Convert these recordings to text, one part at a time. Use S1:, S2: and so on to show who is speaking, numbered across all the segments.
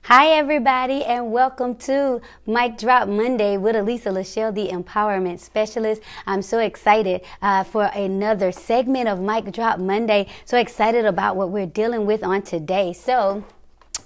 S1: Hi, everybody, and welcome to Mic Drop Monday with Elisa, LaShell, the Empowerment Specialist. I'm so excited for another segment of Mic Drop Monday. So excited about what we're dealing with on today. So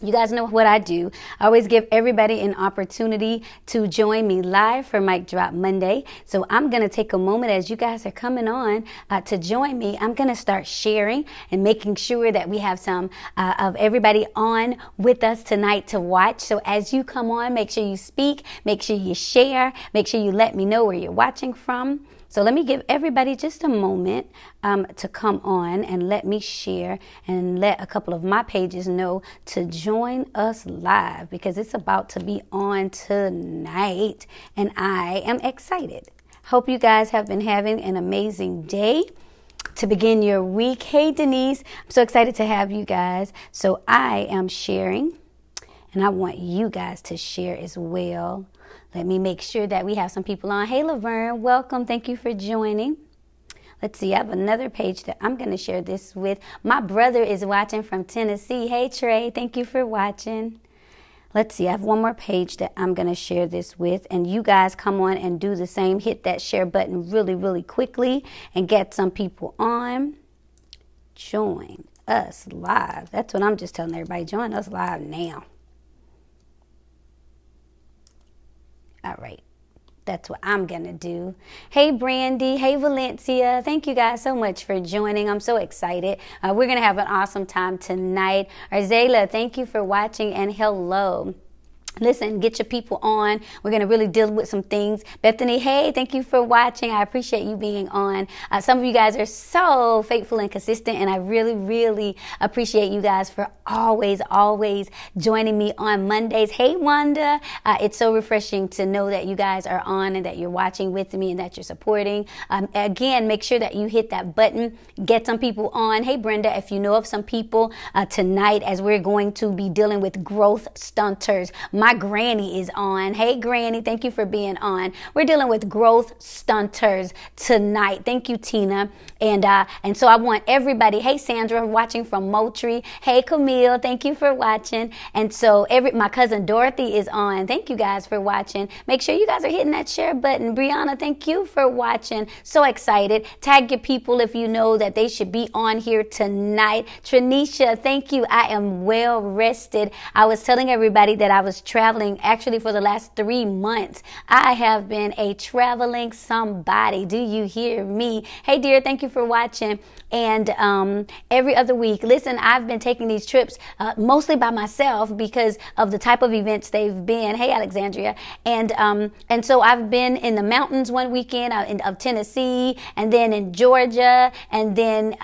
S1: you guys know what I do. I always give everybody an opportunity to join me live for Mic Drop Monday. So I'm going to take a moment as you guys are coming on to join me. I'm going to start sharing and making sure that we have some of everybody on with us tonight to watch. So as you come on, make sure you speak, make sure you share, make sure you let me know where you're watching from. So let me give everybody just a moment to come on and let me share and let a couple of my pages know to join us live because it's about to be on tonight and I am excited. Hope you guys have been having an amazing day to begin your week. Hey, Denise, I'm so excited to have you guys. So I am sharing and I want you guys to share as well. Let me make sure that we have some people on. Hey, Laverne, welcome. Thank you for joining. Let's see. I have another page that I'm going to share this with. My brother is watching from Tennessee. Hey, Trey. Thank you for watching. Let's see. I have one more page that I'm going to share this with. And you guys come on and do the same. Hit that share button really, really quickly and get some people on. Join us live. That's what I'm just telling everybody. Join us live now. All right. That's what I'm going to do. Hey, Brandy. Hey, Valencia. Thank you guys so much for joining. I'm so excited. We're going to have an awesome time tonight. Arzela, thank you for watching and hello. Listen, get your people on. We're going to really deal with some things. Bethany, hey, thank you for watching. I appreciate you being on. Some of you guys are so faithful and consistent, and I really, really appreciate you guys for always joining me on Mondays. Hey, Wanda, it's so refreshing to know that you guys are on and that you're watching with me and that you're supporting. Again, make sure that you hit that button. Get some people on. Hey, Brenda, if you know of some people tonight as we're going to be dealing with growth stunters. My granny is on. Hey, Granny, thank you for being on. We're dealing with growth stunters tonight. Thank you, Tina. And so I want everybody. Hey, Sandra, watching from Moultrie. Hey, Camille, thank you for watching. And so my cousin Dorothy is on. Thank you guys for watching. Make sure you guys are hitting that share button. Brianna, thank you for watching. So excited. Tag your people if you know that they should be on here tonight. Trinisha, thank you. I am well rested. I was telling everybody that I was traveling actually for the last 3 months. I have been a traveling somebody. Do you hear me? Hey, dear, thank you for watching. And every other week, listen, I've been taking these trips mostly by myself because of the type of events they've been. Hey, Alexandria. And so I've been in the mountains one weekend of Tennessee, and then in Georgia, and then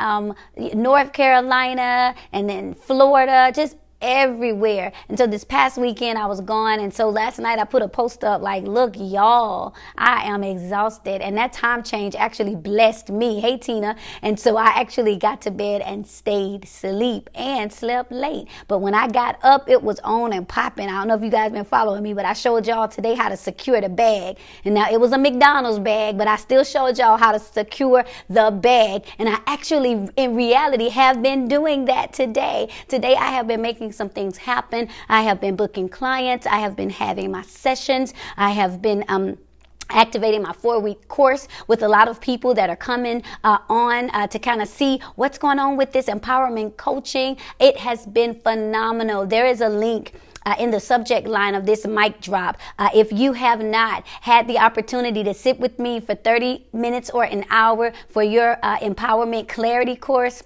S1: North Carolina, and then Florida, just everywhere. And so this past weekend I was gone, and so last night I put a post up like, look, y'all, I am exhausted, and that time change actually blessed me. Hey, Tina. And so I actually got to bed and stayed asleep and slept late, but when I got up it was on and popping. I don't know if you guys been following me, but I showed y'all today how to secure the bag. And now it was a McDonald's bag, but I still showed y'all how to secure the bag, and I actually in reality have been doing that today. I have been making some things happen. I have been booking clients. I have been having my sessions. I have been activating my 4-week course with a lot of people that are coming on to kind of see what's going on with this empowerment coaching. It has been phenomenal. There is a link in the subject line of this mic drop. If you have not had the opportunity to sit with me for 30 minutes or an hour for your empowerment clarity course,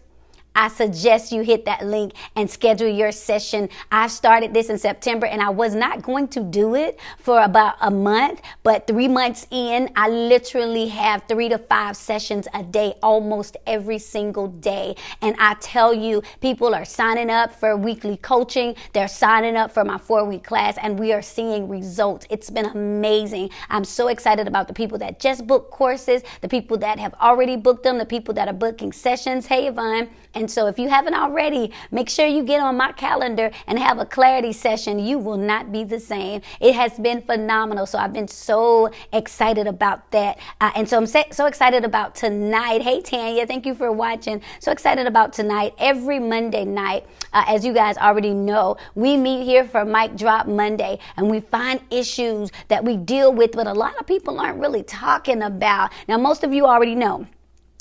S1: I suggest you hit that link and schedule your session. I started this in September, and I was not going to do it for about a month, but 3 months in, I literally have 3 to 5 sessions a day, almost every single day. And I tell you, people are signing up for weekly coaching. They're signing up for my 4-week class, and we are seeing results. It's been amazing. I'm so excited about the people that just booked courses, the people that have already booked them, the people that are booking sessions. Hey, Yvonne. And so if you haven't already, make sure you get on my calendar and have a clarity session. You will not be the same. It has been phenomenal. So I've been so excited about that. And so I'm so excited about tonight. Hey, Tanya, thank you for watching. So excited about tonight. Every Monday night, as you guys already know, we meet here for Mic Drop Monday, and we find issues that we deal with, but a lot of people aren't really talking about. Now, most of you already know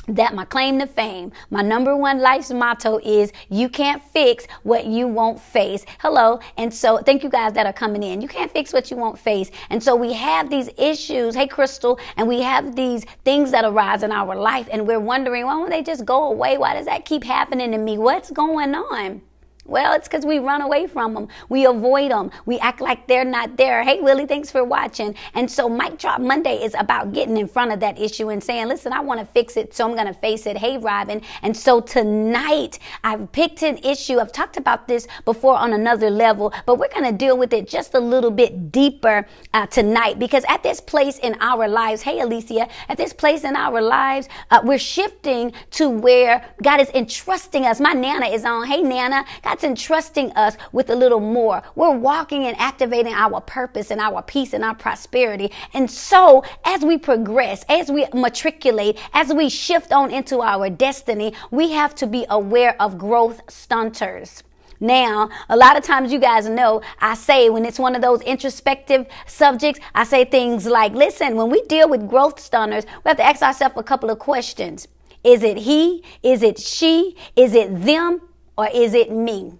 S1: that my claim to fame, my number one life's motto is you can't fix what you won't face. Hello. And so thank you guys that are coming in. You can't fix what you won't face. And so we have these issues. Hey, Crystal. And we have these things that arise in our life, and we're wondering, why won't they just go away? Why does that keep happening to me? What's going on? Well, it's because we run away from them. We avoid them. We act like they're not there. Hey, Willie, thanks for watching. And so Mic Drop Monday is about getting in front of that issue and saying, listen, I want to fix it, so I'm going to face it. Hey, Robin. And so tonight, I've picked an issue. I've talked about this before on another level, but we're going to deal with it just a little bit deeper tonight, because at this place in our lives, hey, Elisa, at this place in our lives, we're shifting to where God is entrusting us. My Nana is on. Hey, Nana. God's entrusting us with a little more. We're walking and activating our purpose and our peace and our prosperity. And so as we progress, as we matriculate, as we shift on into our destiny, we have to be aware of growth stunters. Now, a lot of times you guys know I say when it's one of those introspective subjects, I say things like, listen, when we deal with growth stunters, we have to ask ourselves a couple of questions. Is it he? Is it she? Is it them? Or is it me?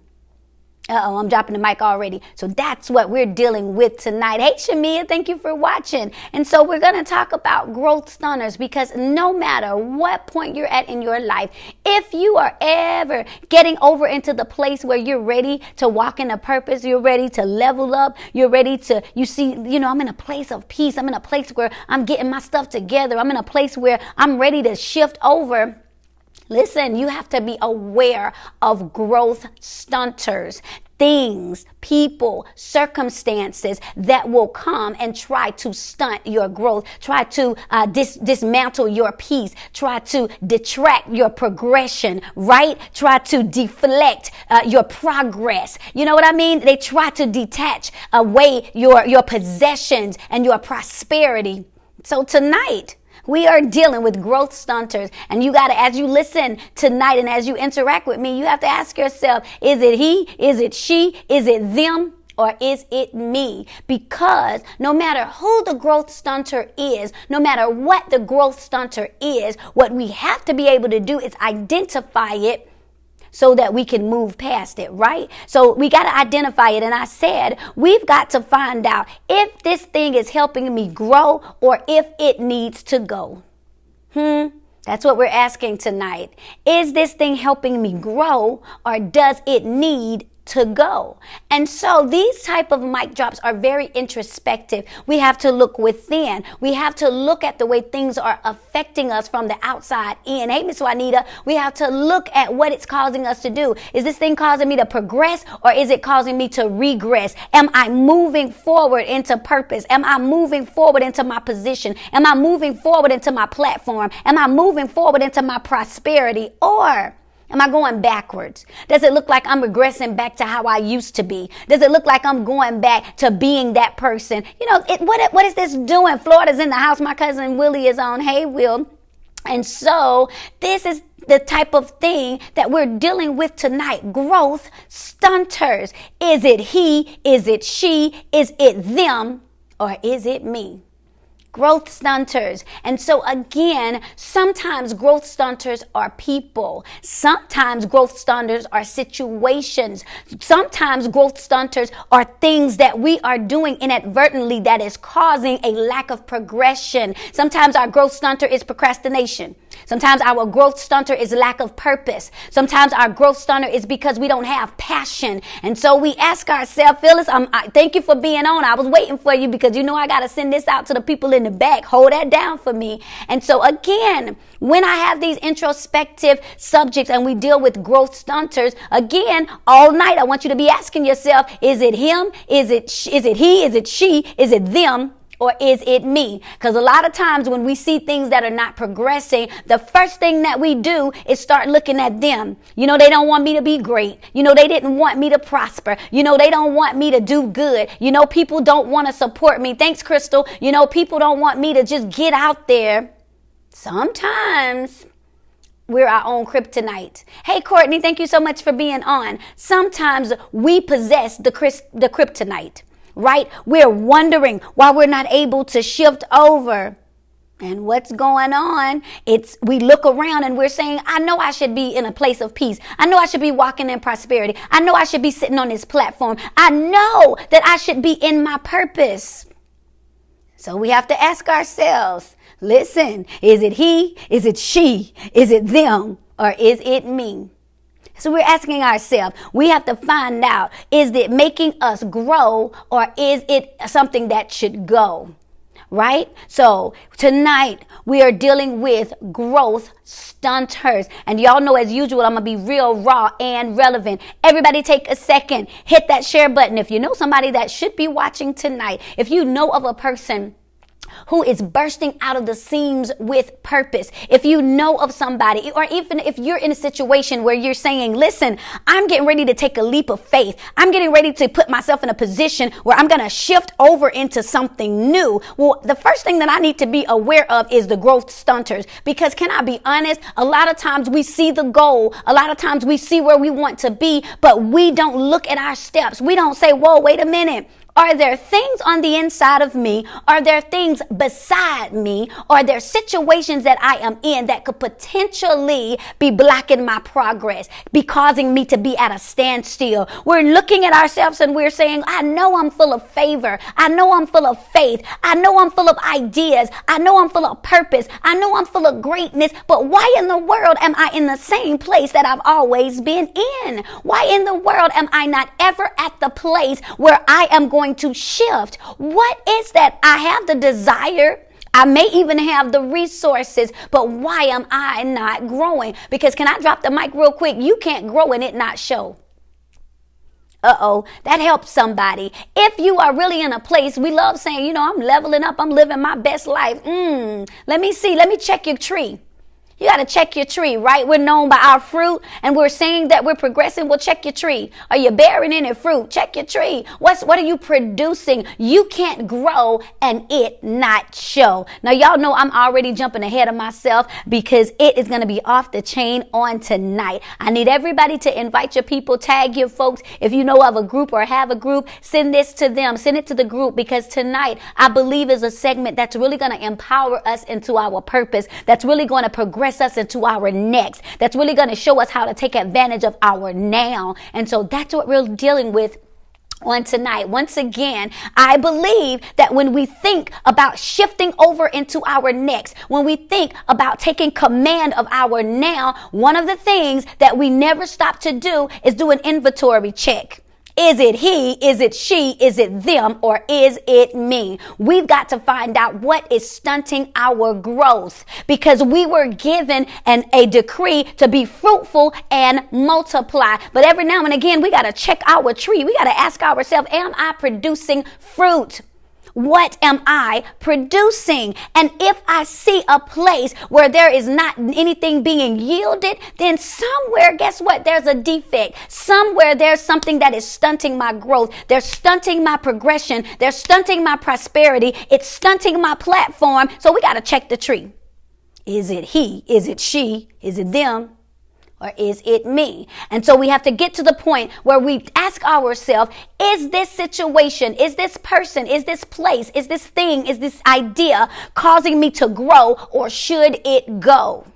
S1: Uh-oh, I'm dropping the mic already. So that's what we're dealing with tonight. Hey, Shamia, thank you for watching. And so we're going to talk about growth stunners, because no matter what point you're at in your life, if you are ever getting over into the place where you're ready to walk in a purpose, you're ready to level up, you're ready to, I'm in a place of peace. I'm in a place where I'm getting my stuff together. I'm in a place where I'm ready to shift over. Listen, you have to be aware of growth stunters, things, people, circumstances that will come and try to stunt your growth, try to dismantle your peace, try to detract your progression, right? Try to deflect your progress. You know what I mean? They try to detach away your possessions and your prosperity. So tonight, we are dealing with growth stunters, and you got to, as you listen tonight and as you interact with me, you have to ask yourself, is it he? Is it she? Is it them? Or is it me? Because no matter who the growth stunter is, no matter what the growth stunter is, what we have to be able to do is identify it so that we can move past it, right? So we got to identify it. And I said, we've got to find out if this thing is helping me grow or if it needs to go. That's what we're asking tonight. Is this thing helping me grow, or does it need to go? And so these type of mic drops are very introspective. We have to look within. We have to look at the way things are affecting us from the outside in. Hey, Miss Juanita, we have to look at what it's causing us to do. Is this thing causing me to progress, or is it causing me to regress? Am I moving forward into purpose? Am I moving forward into my position? Am I moving forward into my platform? Am I moving forward into my prosperity? Or am I going backwards? Does it look like I'm regressing back to how I used to be? Does it look like I'm going back to being that person? What is this doing? Florida's in the house. My cousin Willie is on. Hey, Will. And so this is the type of thing that we're dealing with tonight. Growth stunters. Is it he? Is it she? Is it them? Or is it me? Growth stunters. And so again, sometimes growth stunters are people. Sometimes growth stunters are situations. Sometimes growth stunters are things that we are doing inadvertently that is causing a lack of progression. Sometimes our growth stunter is procrastination. Sometimes our growth stunter is lack of purpose. Sometimes our growth stunter is because we don't have passion. And so we ask ourselves, Phyllis, thank you for being on. I was waiting for you because I got to send this out to the people in the back. Hold that down for me. And so again, when I have these introspective subjects and we deal with growth stunters, again, all night, I want you to be asking yourself, is it him? Is it he? Is it she? Is it them? or is it me? Because a lot of times when we see things that are not progressing, the first thing that we do is start looking at them. You know, they don't want me to be great. You know, they didn't want me to prosper. You know, they don't want me to do good. You know, people don't want to support me. Thanks, Crystal. You know, people don't want me to just get out there. Sometimes we're our own kryptonite. Hey, Courtney, thank you so much for being on. Sometimes we possess the kryptonite, right? We're wondering why we're not able to shift over. And what's going on? We look around and we're saying, I know I should be in a place of peace. I know I should be walking in prosperity. I know I should be sitting on this platform. I know that I should be in my purpose. So we have to ask ourselves, listen, is it he? Is it she? Is it them? Or is it me? So we're asking ourselves, we have to find out, is it making us grow or is it something that should go? Right? So tonight we are dealing with growth stunters. And y'all know, as usual, I'm going to be real raw and relevant. Everybody take a second, hit that share button. If you know somebody that should be watching tonight, if you know of a person who is bursting out of the seams with purpose, if you know of somebody, or even if you're in a situation where you're saying, listen, I'm getting ready to take a leap of faith. I'm getting ready to put myself in a position where I'm going to shift over into something new. Well, the first thing that I need to be aware of is the growth stunters, because can I be honest? A lot of times we see the goal. A lot of times we see where we want to be, but we don't look at our steps. We don't say, whoa, wait a minute. Are there things on the inside of me? Are there things beside me? Are there situations that I am in that could potentially be blocking my progress, be causing me to be at a standstill? We're looking at ourselves and we're saying, I know I'm full of favor. I know I'm full of faith. I know I'm full of ideas. I know I'm full of purpose. I know I'm full of greatness. But why in the world am I in the same place that I've always been in? Why in the world am I not ever at the place where I am going to shift? What is that? I have the desire. I may even have the resources, but why am I not growing? Because can I drop the mic real quick? You can't grow and it not show. That helps somebody. If you are really in a place, we love saying, you know, I'm leveling up. I'm living my best life. Let me see. Let me check your tree. You got to check your tree, right? We're known by our fruit and we're saying that we're progressing. Well, check your tree. Are you bearing any fruit? Check your tree. What are you producing? You can't grow and it not show. Now, y'all know I'm already jumping ahead of myself because it is going to be off the chain on tonight. I need everybody to invite your people, tag your folks. If you know of a group or have a group, send this to them. Send it to the group, because tonight I believe is a segment that's really going to empower us into our purpose. That's really going to progress us into our next. That's really going to show us how to take advantage of our now. And so that's what we're dealing with on tonight. Once again, I believe that when we think about shifting over into our next, when we think about taking command of our now, one of the things that we never stop to do is do an inventory check. Is it he? Is it she? Is it them? Or is it me? We've got to find out what is stunting our growth, because we were given a decree to be fruitful and multiply. But every now and again, we got to check our tree. We got to ask ourselves, am I producing fruit? What am I producing? And if I see a place where there is not anything being yielded, then somewhere, guess what? There's a defect. Somewhere there's something that is stunting my growth. They're stunting my progression. They're stunting my prosperity. It's stunting my platform. So we got to check the tree. Is it he? Is it she? Is it them? Or is it me? And so we have to get to the point where we ask ourselves, is this situation, is this person, is this place, is this thing, is this idea causing me to grow, or should it go?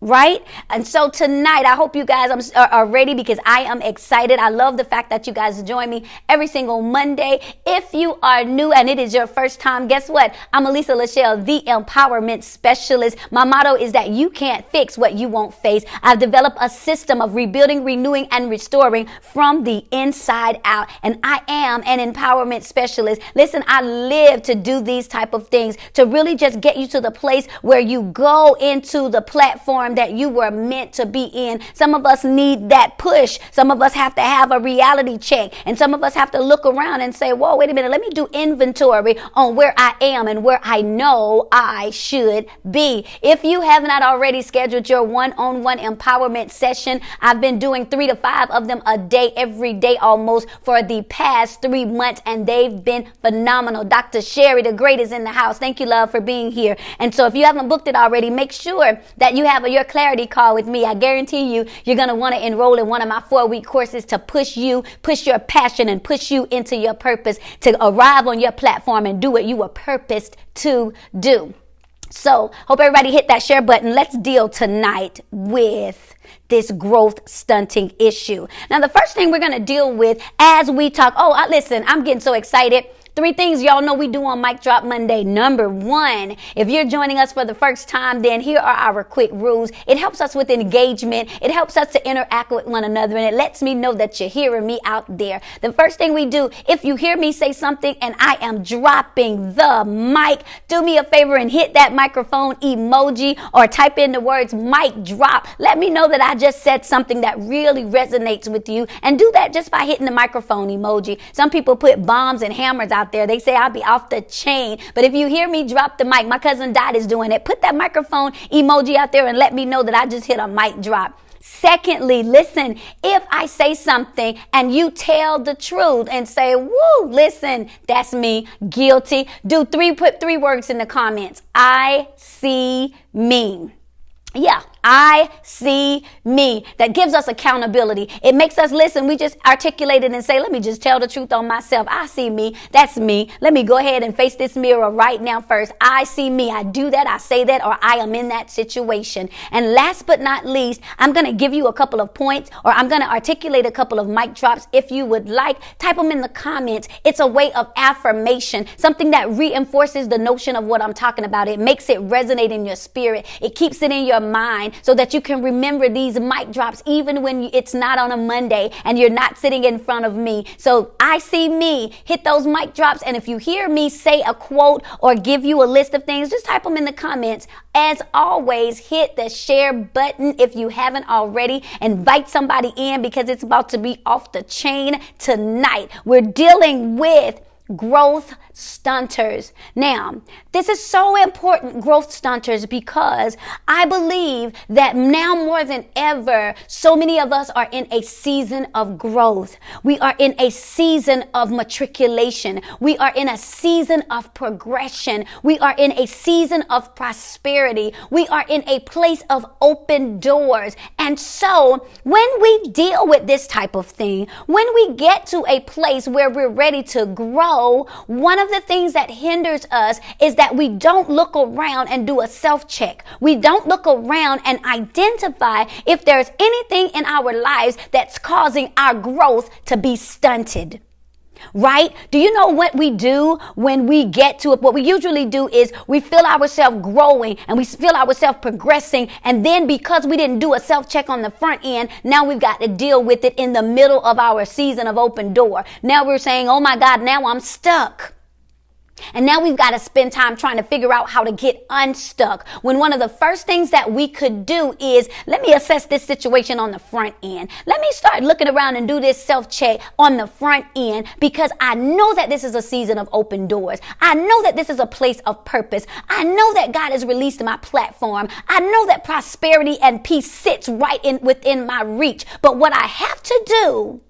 S1: Right? And so tonight, I hope you guys are ready, because I am excited. I love the fact that you guys join me every single Monday. If you are new and it is your first time, guess what? I'm Elisa LaShell, the empowerment specialist. My motto is that you can't fix what you won't face. I've developed a system of rebuilding, renewing, and restoring from the inside out. And I am an empowerment specialist. Listen, I live to do these type of things, to really just get you to the place where you go into the platform that you were meant to be in. Some of us need that push. Some of us have to have a reality check. And some of us have to look around and say, whoa, wait a minute. Let me do inventory on where I am and where I know I should be. If you have not already scheduled your one-on-one empowerment session, I've been doing 3 to 5 of them a day, every day almost for the past 3 months, and they've been phenomenal. Dr. Sherry the Great is in the house. Thank you, love, for being here. And so if you haven't booked it already, make sure that you have your clarity call with me. I guarantee you're going to want to enroll in one of my 4-week courses to push you, push your passion, and push you into your purpose to arrive on your platform and do what you were purposed to do. So hope everybody hit that share button. Let's deal tonight with this growth stunting issue. Now, the first thing we're going to deal with as we talk, listen, I'm getting so excited. 3 things y'all know we do on Mic Drop Monday. Number 1, if you're joining us for the first time, then here are our quick rules. It helps us with engagement. It helps us to interact with one another, and it lets me know that you're hearing me out there. The first thing we do, if you hear me say something and I am dropping the mic, do me a favor and hit that microphone emoji or type in the words mic drop. Let me know that I just said something that really resonates with you, and do that just by hitting the microphone emoji. Some people put bombs and hammers out there. They say I'll be off the chain. But if you hear me drop the mic, my cousin Dot is doing it. Put that microphone emoji out there and let me know that I just hit a mic drop. Secondly, listen, if I say something and you tell the truth and say, woo, listen, that's me, guilty, put 3 words in the comments. I see me. Yeah, I see me. That gives us accountability. It makes us listen. We just articulate it and say, let me just tell the truth on myself. I see me. That's me. Let me go ahead and face this mirror right now first. I see me. I do that. I say that, or I am in that situation. And last but not least, I'm going to give you a couple of points, or I'm going to articulate a couple of mic drops. If you would like, type them in the comments. It's a way of affirmation, something that reinforces the notion of what I'm talking about. It makes it resonate in your spirit. It keeps it in your mind so that you can remember these mic drops even when it's not on a Monday and you're not sitting in front of me. So I see me. Hit those mic drops. And if you hear me say a quote or give you a list of things, just type them in the comments. As always, hit the share button if you haven't already. Invite somebody in because it's about to be off the chain tonight. We're dealing with growth stunters. Now, this is so important, growth stunters, because I believe that now more than ever, so many of us are in a season of growth. We are in a season of matriculation. We are in a season of progression. We are in a season of prosperity. We are in a place of open doors. And so when we deal with this type of thing, when we get to a place where we're ready to grow, one of the things that hinders us is that we don't look around and do a self-check. We don't look around and identify if there's anything in our lives that's causing our growth to be stunted. Right? Do you know what we do when we get to it? What we usually do is we feel ourselves growing and we feel ourselves progressing. And then because we didn't do a self-check on the front end, now we've got to deal with it in the middle of our season of open door. Now we're saying, oh my God, now I'm stuck. And now we've got to spend time trying to figure out how to get unstuck, when one of the first things that we could do is, let me assess this situation on the front end. Let me start looking around and do this self-check on the front end, because I know that this is a season of open doors. I know that this is a place of purpose. I know that God has released my platform. I know that prosperity and peace sits right within my reach. But what I have to do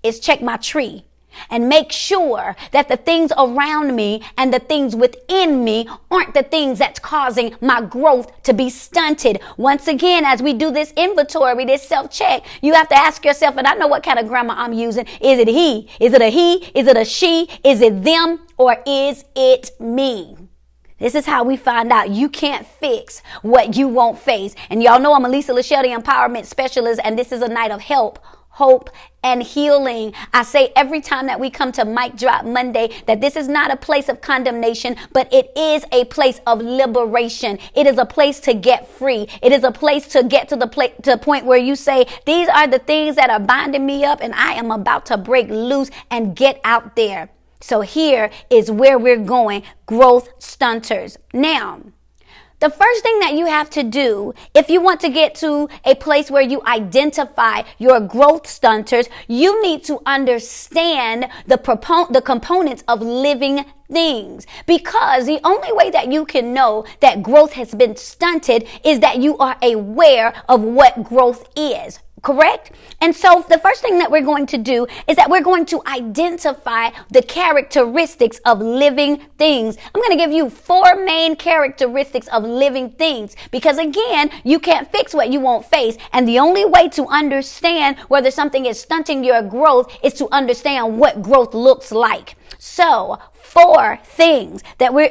S1: is check my tree and make sure that the things around me and the things within me aren't the things that's causing my growth to be stunted. Once again, as we do this inventory, this self-check, you have to ask yourself, and I know what kind of grammar I'm using. Is it he? Is it a he? Is it a she? Is it them? Or is it me? This is how we find out. You can't fix what you won't face. And y'all know I'm Elisa, LaShell, the empowerment specialist, and this is a night of help, hope, and healing. I say every time that we come to Mic Drop Monday that this is not a place of condemnation, but it is a place of liberation. It is a place to get free. It is a place to get to the point where you say, these are the things that are binding me up, and I am about to break loose and get out there. So here is where we're going, growth stunters. Now, The first thing that you have to do, if you want to get to a place where you identify your growth stunters, you need to understand the components of living things. Because the only way that you can know that growth has been stunted is that you are aware of what growth is. Correct? And so the first thing that we're going to do is that we're going to identify the characteristics of living things. I'm going to give you 4 main characteristics of living things, because again, you can't fix what you won't face. And the only way to understand whether something is stunting your growth is to understand what growth looks like. So 4 things that we're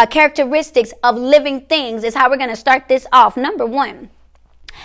S1: characteristics of living things is how we're going to start this off. Number 1.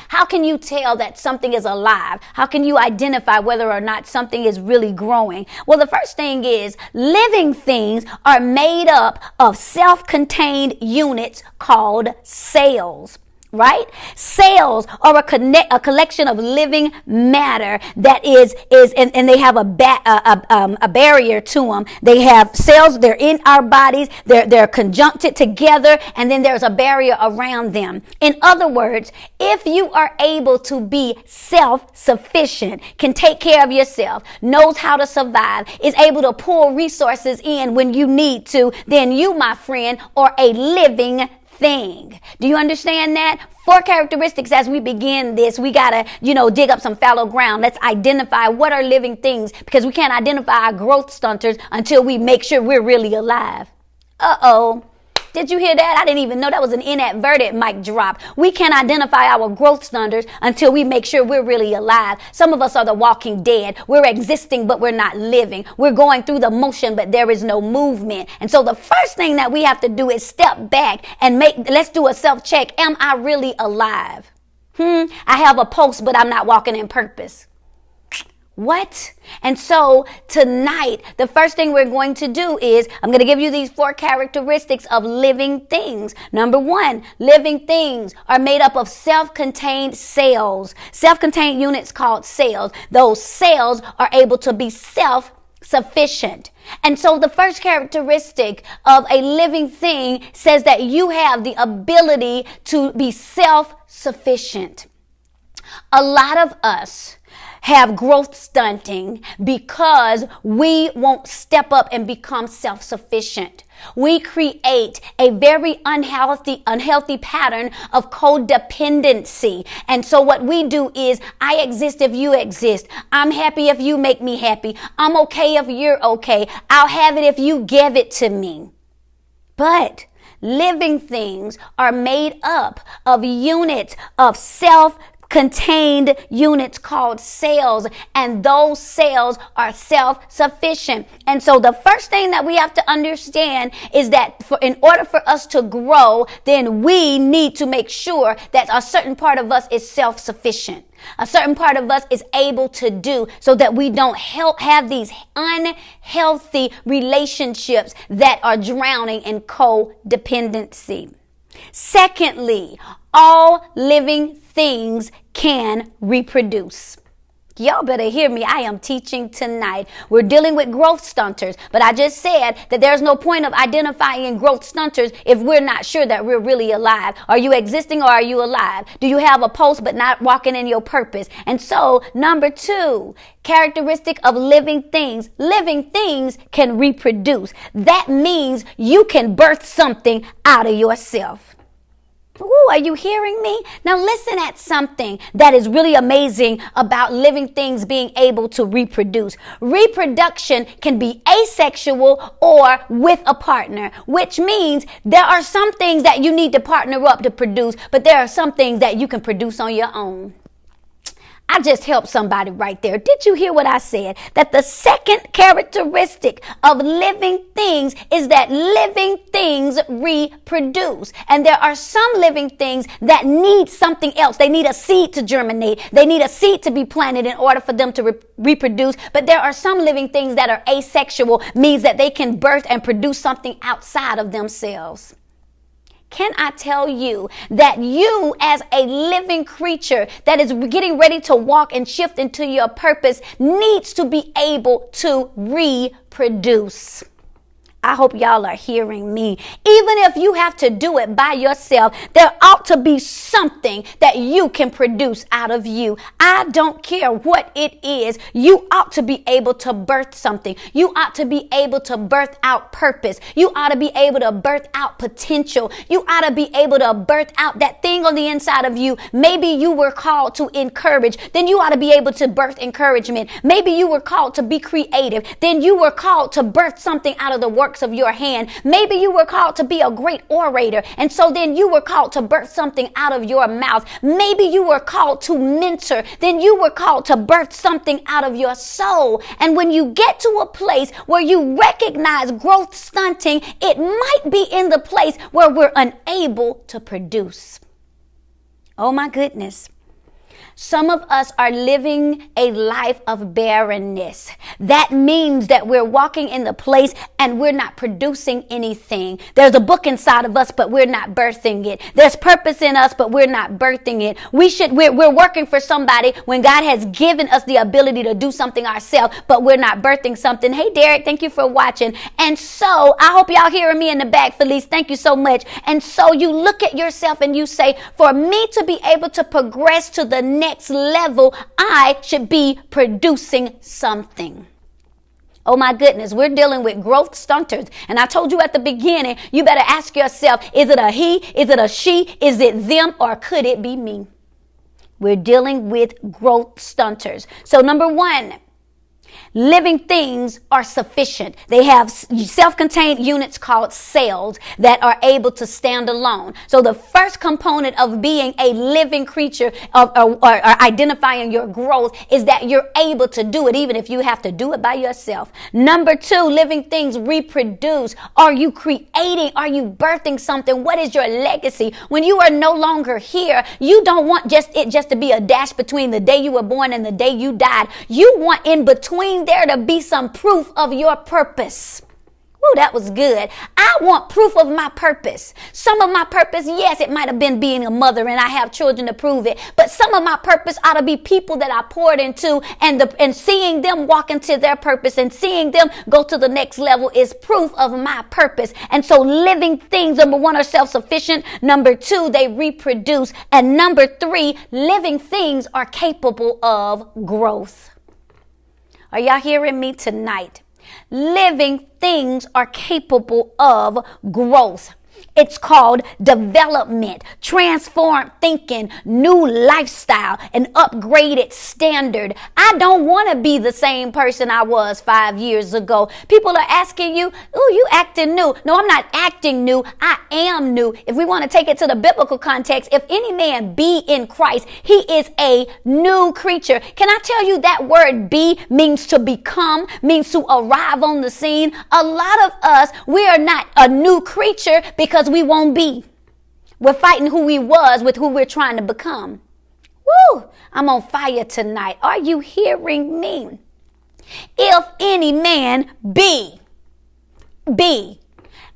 S1: How can you tell that something is alive? How can you identify whether or not something is really growing? Well, the first thing is living things are made up of self-contained units called cells. Right? Cells are a collection of living matter that is and they have a barrier to them. They have cells. They're in our bodies. They're conjuncted together, and then there's a barrier around them. In other words, if you are able to be self-sufficient, can take care of yourself, knows how to survive, is able to pull resources in when you need to, then you, my friend, are a living thing. Do you understand that? 4 characteristics as we begin this. We got to, dig up some fallow ground. Let's identify what are living things, because we can't identify our growth stunters until we make sure we're really alive. Uh-oh. Did you hear that? I didn't even know that was an inadvertent mic drop. We can't identify our growth stunters until we make sure we're really alive. Some of us are the walking dead. We're existing, but we're not living. We're going through the motion, but there is no movement. And so the first thing that we have to do is step back and let's do a self-check. Am I really alive? I have a pulse, but I'm not walking in purpose. What? And so tonight, the first thing we're going to do is I'm going to give you these 4 characteristics of living things. Number 1, living things are made up of self-contained cells, self-contained units called cells. Those cells are able to be self-sufficient. And so the first characteristic of a living thing says that you have the ability to be self-sufficient. A lot of us have growth stunting because we won't step up and become self-sufficient. We create a very unhealthy pattern of codependency. And so what we do is, I exist if you exist. I'm happy if you make me happy. I'm okay if you're okay. I'll have it if you give it to me. But living things are made up of units of self-contained units called cells, and those cells are self-sufficient. And so the first thing that we have to understand is that in order for us to grow, then we need to make sure that a certain part of us is self-sufficient. A certain part of us is able to do, so that we don't have these unhealthy relationships that are drowning in codependency. Secondly, all living things can reproduce. Y'all better hear me. I am teaching tonight. We're dealing with growth stunters, but I just said that there's no point of identifying growth stunters if we're not sure that we're really alive. Are you existing or are you alive? Do you have a pulse but not walking in your purpose? And so, number 2, characteristic of living things can reproduce. That means you can birth something out of yourself. Ooh, are you hearing me? Now listen at something that is really amazing about living things being able to reproduce. Reproduction can be asexual or with a partner, which means there are some things that you need to partner up to produce, but there are some things that you can produce on your own. I just helped somebody right there. Did you hear what I said? That the second characteristic of living things is that living things reproduce. And there are some living things that need something else. They need a seed to germinate. They need a seed to be planted in order for them to reproduce. But there are some living things that are asexual, means that they can birth and produce something outside of themselves. Can I tell you that you, as a living creature that is getting ready to walk and shift into your purpose, needs to be able to reproduce? I hope y'all are hearing me. Even if you have to do it by yourself, there ought to be something that you can produce out of you. I don't care what it is. You ought to be able to birth something. You ought to be able to birth out purpose. You ought to be able to birth out potential. You ought to be able to birth out that thing on the inside of you. Maybe you were called to encourage. Then you ought to be able to birth encouragement. Maybe you were called to be creative. Then you were called to birth something out of the works of your hand. Maybe you were called to be a great orator, and so then you were called to birth something out of your mouth. Maybe you were called to mentor, then you were called to birth something out of your soul. And when you get to a place where you recognize growth stunting, it might be in the place where we're unable to produce. Oh my goodness. Some of us are living a life of barrenness. That means that we're walking in the place and we're not producing anything. There's a book inside of us, but we're not birthing it. There's purpose in us, but we're not birthing it. We're working for somebody when God has given us the ability to do something ourselves, but we're not birthing something. Hey, Derek, thank you for watching. And so I hope y'all hearing me in the back, Felice. Thank you so much. And so you look at yourself and you say, for me to be able to progress to the next level, I should be producing something. Oh my goodness, we're dealing with growth stunters. And I told you at the beginning, you better ask yourself, is it a he? Is it a she? Is it them? Or could it be me? We're dealing with growth stunters. So number one, living things are sufficient. They have self-contained units called cells that are able to stand alone. So the first component of being a living creature or identifying your growth is that you're able to do it, even if you have to do it by yourself. Number two, living things reproduce. Are you creating? Are you birthing something? What is your legacy? When you are no longer here, you don't want it to be a dash between the day you were born and the day you died. You want in between there to be some proof of your purpose. Ooh, that was good. I want proof of my purpose. Some of my purpose, yes, it might have been being a mother and I have children to prove it. But some of my purpose ought to be people that I poured into, and seeing them walk into their purpose and seeing them go to the next level is proof of my purpose. And so living things, number one, are self-sufficient. Number two, they reproduce. And number three, living things are capable of growth. Are y'all hearing me tonight? Living things are capable of growth. It's called development, transformed thinking, new lifestyle, an upgraded standard. I don't want to be the same person I was 5 years ago. People are asking you, "Ooh, you acting new." No, I'm not acting new. I am new. If we want to take it to the biblical context, if any man be in Christ, he is a new creature. Can I tell you that word be means to become, means to arrive on the scene? A lot of us, we are not a new creature because we won't be. We're fighting who we was with who we're trying to become. Woo! I'm on fire tonight. Are you hearing me? If any man be.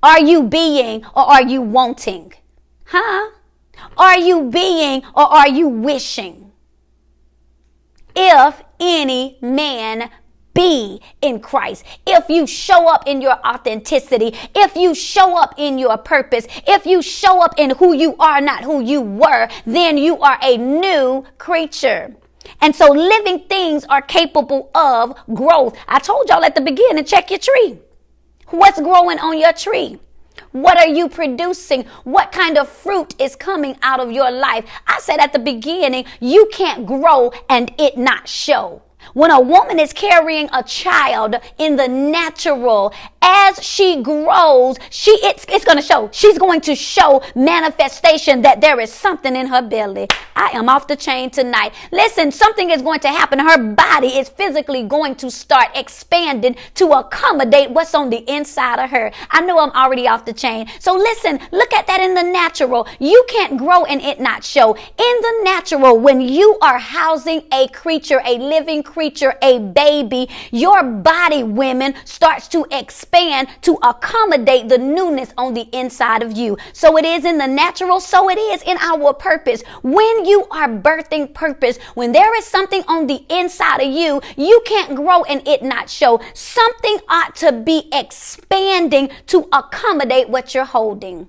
S1: Are you being or are you wanting? Huh? Are you being or are you wishing? If any man be in Christ, if you show up in your authenticity, if you show up in your purpose, if you show up in who you are, not who you were, then you are a new creature. And so living things are capable of growth. I told y'all at the beginning, check your tree. What's growing on your tree? What are you producing? What kind of fruit is coming out of your life? I said at the beginning, you can't grow and it not show. When a woman is carrying a child in the natural, as she grows, it's going to show. She's going to show manifestation that there is something in her belly. I am off the chain tonight. Listen, something is going to happen. Her body is physically going to start expanding to accommodate what's on the inside of her. I know I'm already off the chain. So listen, look at that in the natural. You can't grow and it not show. In the natural, when you are housing a creature, a living creature, a baby, your body, women, starts to expand to accommodate the newness on the inside of you. So it is in the natural, so it is in our purpose. When you are birthing purpose, when there is something on the inside of you, you can't grow and it not show. Something ought to be expanding to accommodate what you're holding.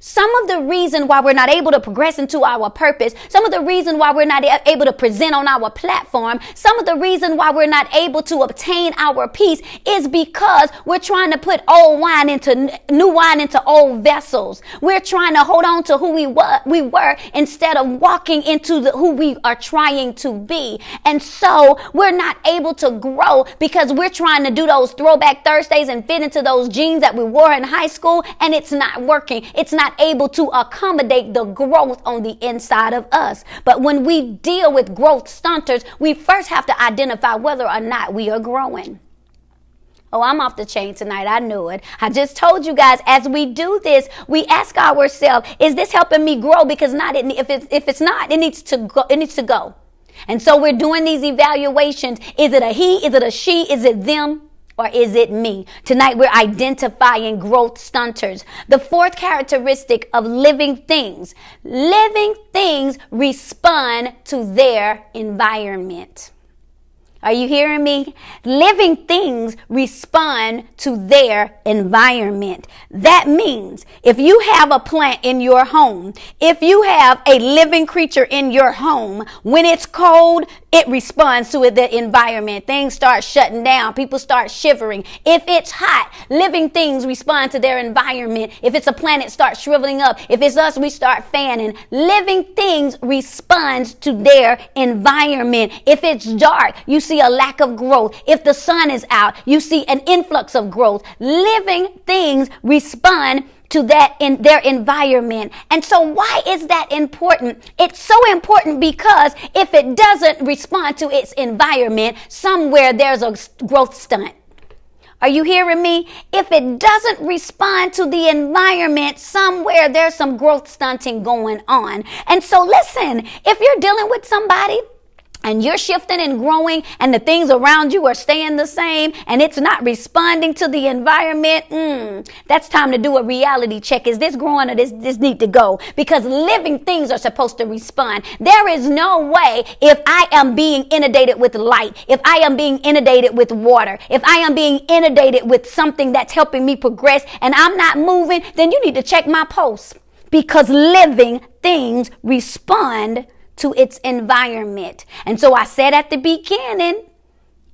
S1: Some of the reason why we're not able to progress into our purpose, some of the reason why we're not able to present on our platform, some of the reason why we're not able to obtain our peace is because we're trying to put old wine into new wine into old vessels. We're trying to hold on to who we were instead of walking into who we are trying to be. And so we're not able to grow because we're trying to do those throwback Thursdays and fit into those jeans that we wore in high school, and it's not working. It's not able to accommodate the growth on the inside of us. But when we deal with growth stunters, we first have to identify whether or not we are growing. Oh, I'm off the chain tonight. I knew it. I just told you guys, as we do this, we ask ourselves, is this helping me grow? Because if it's not, it needs to go. It needs to go. And so we're doing these evaluations. Is it a he? Is it a she? Is it them? Or is it me? Tonight we're identifying growth stunters. The fourth characteristic of living things. Living things respond to their environment. Are you hearing me? Living things respond to their environment. That means if you have a plant in your home, if you have a living creature in your home, when it's cold, it responds to the environment. Things start shutting down. People start shivering. If it's hot, living things respond to their environment. If it's a plant, it starts shriveling up. If it's us, we start fanning. Living things respond to their environment. If it's dark, you see a lack of growth. If the sun is out, you see an influx of growth. Living things respond to that in their environment. And so why is that important? It's so important because if it doesn't respond to its environment, somewhere there's a growth stunt. Are you hearing me? If it doesn't respond to the environment, somewhere there's some growth stunting going on. And so listen, if you're dealing with somebody and you're shifting and growing and the things around you are staying the same and it's not responding to the environment, that's time to do a reality check. Is this growing or this need to go? Because living things are supposed to respond. There is no way if I am being inundated with light, if I am being inundated with water, if I am being inundated with something that's helping me progress and I'm not moving, then you need to check my pulse, because living things respond to its environment. And so I said at the beginning,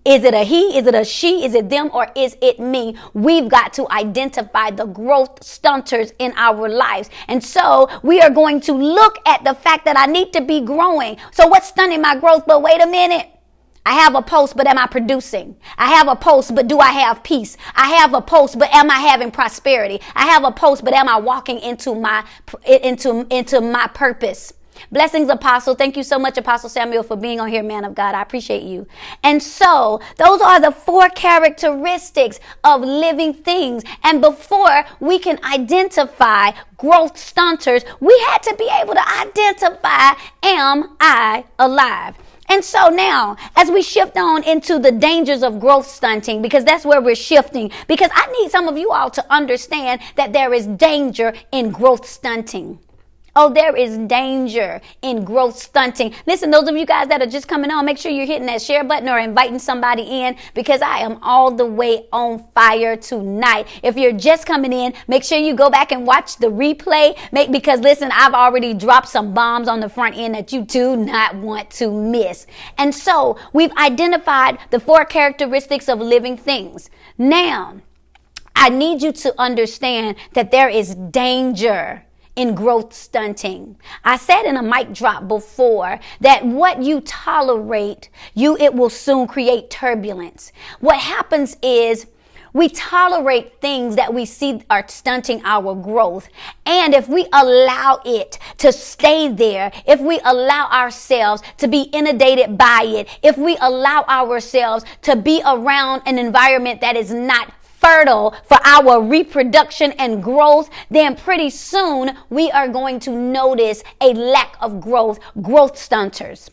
S1: is it a he? Is it a she? Is it them? Or is it me? We've got to identify the growth stunters in our lives. And so we are going to look at the fact that I need to be growing. So what's stunting my growth? But wait a minute. I have a post, but am I producing? I have a post, but do I have peace? I have a post, but am I having prosperity? I have a post, but am I walking into my purpose? Blessings, Apostle. Thank you so much, Apostle Samuel, for being on here, man of God. I appreciate you. And so those are the four characteristics of living things. And before we can identify growth stunters, we had to be able to identify, am I alive? And so now, as we shift on into the dangers of growth stunting, because that's where we're shifting, because I need some of you all to understand that there is danger in growth stunting. Oh, there is danger in growth stunting. Listen, those of you guys that are just coming on, make sure you're hitting that share button or inviting somebody in, because I am all the way on fire tonight. If you're just coming in, make sure you go back and watch the replay, because listen, I've already dropped some bombs on the front end that you do not want to miss. And so we've identified the four characteristics of living things. Now, I need you to understand that there is danger in growth stunting. I said in a mic drop before that what you tolerate, it will soon create turbulence. What happens is we tolerate things that we see are stunting our growth. And if we allow it to stay there, if we allow ourselves to be inundated by it, if we allow ourselves to be around an environment that is not fertile for our reproduction and growth, then pretty soon we are going to notice a lack of growth stunters.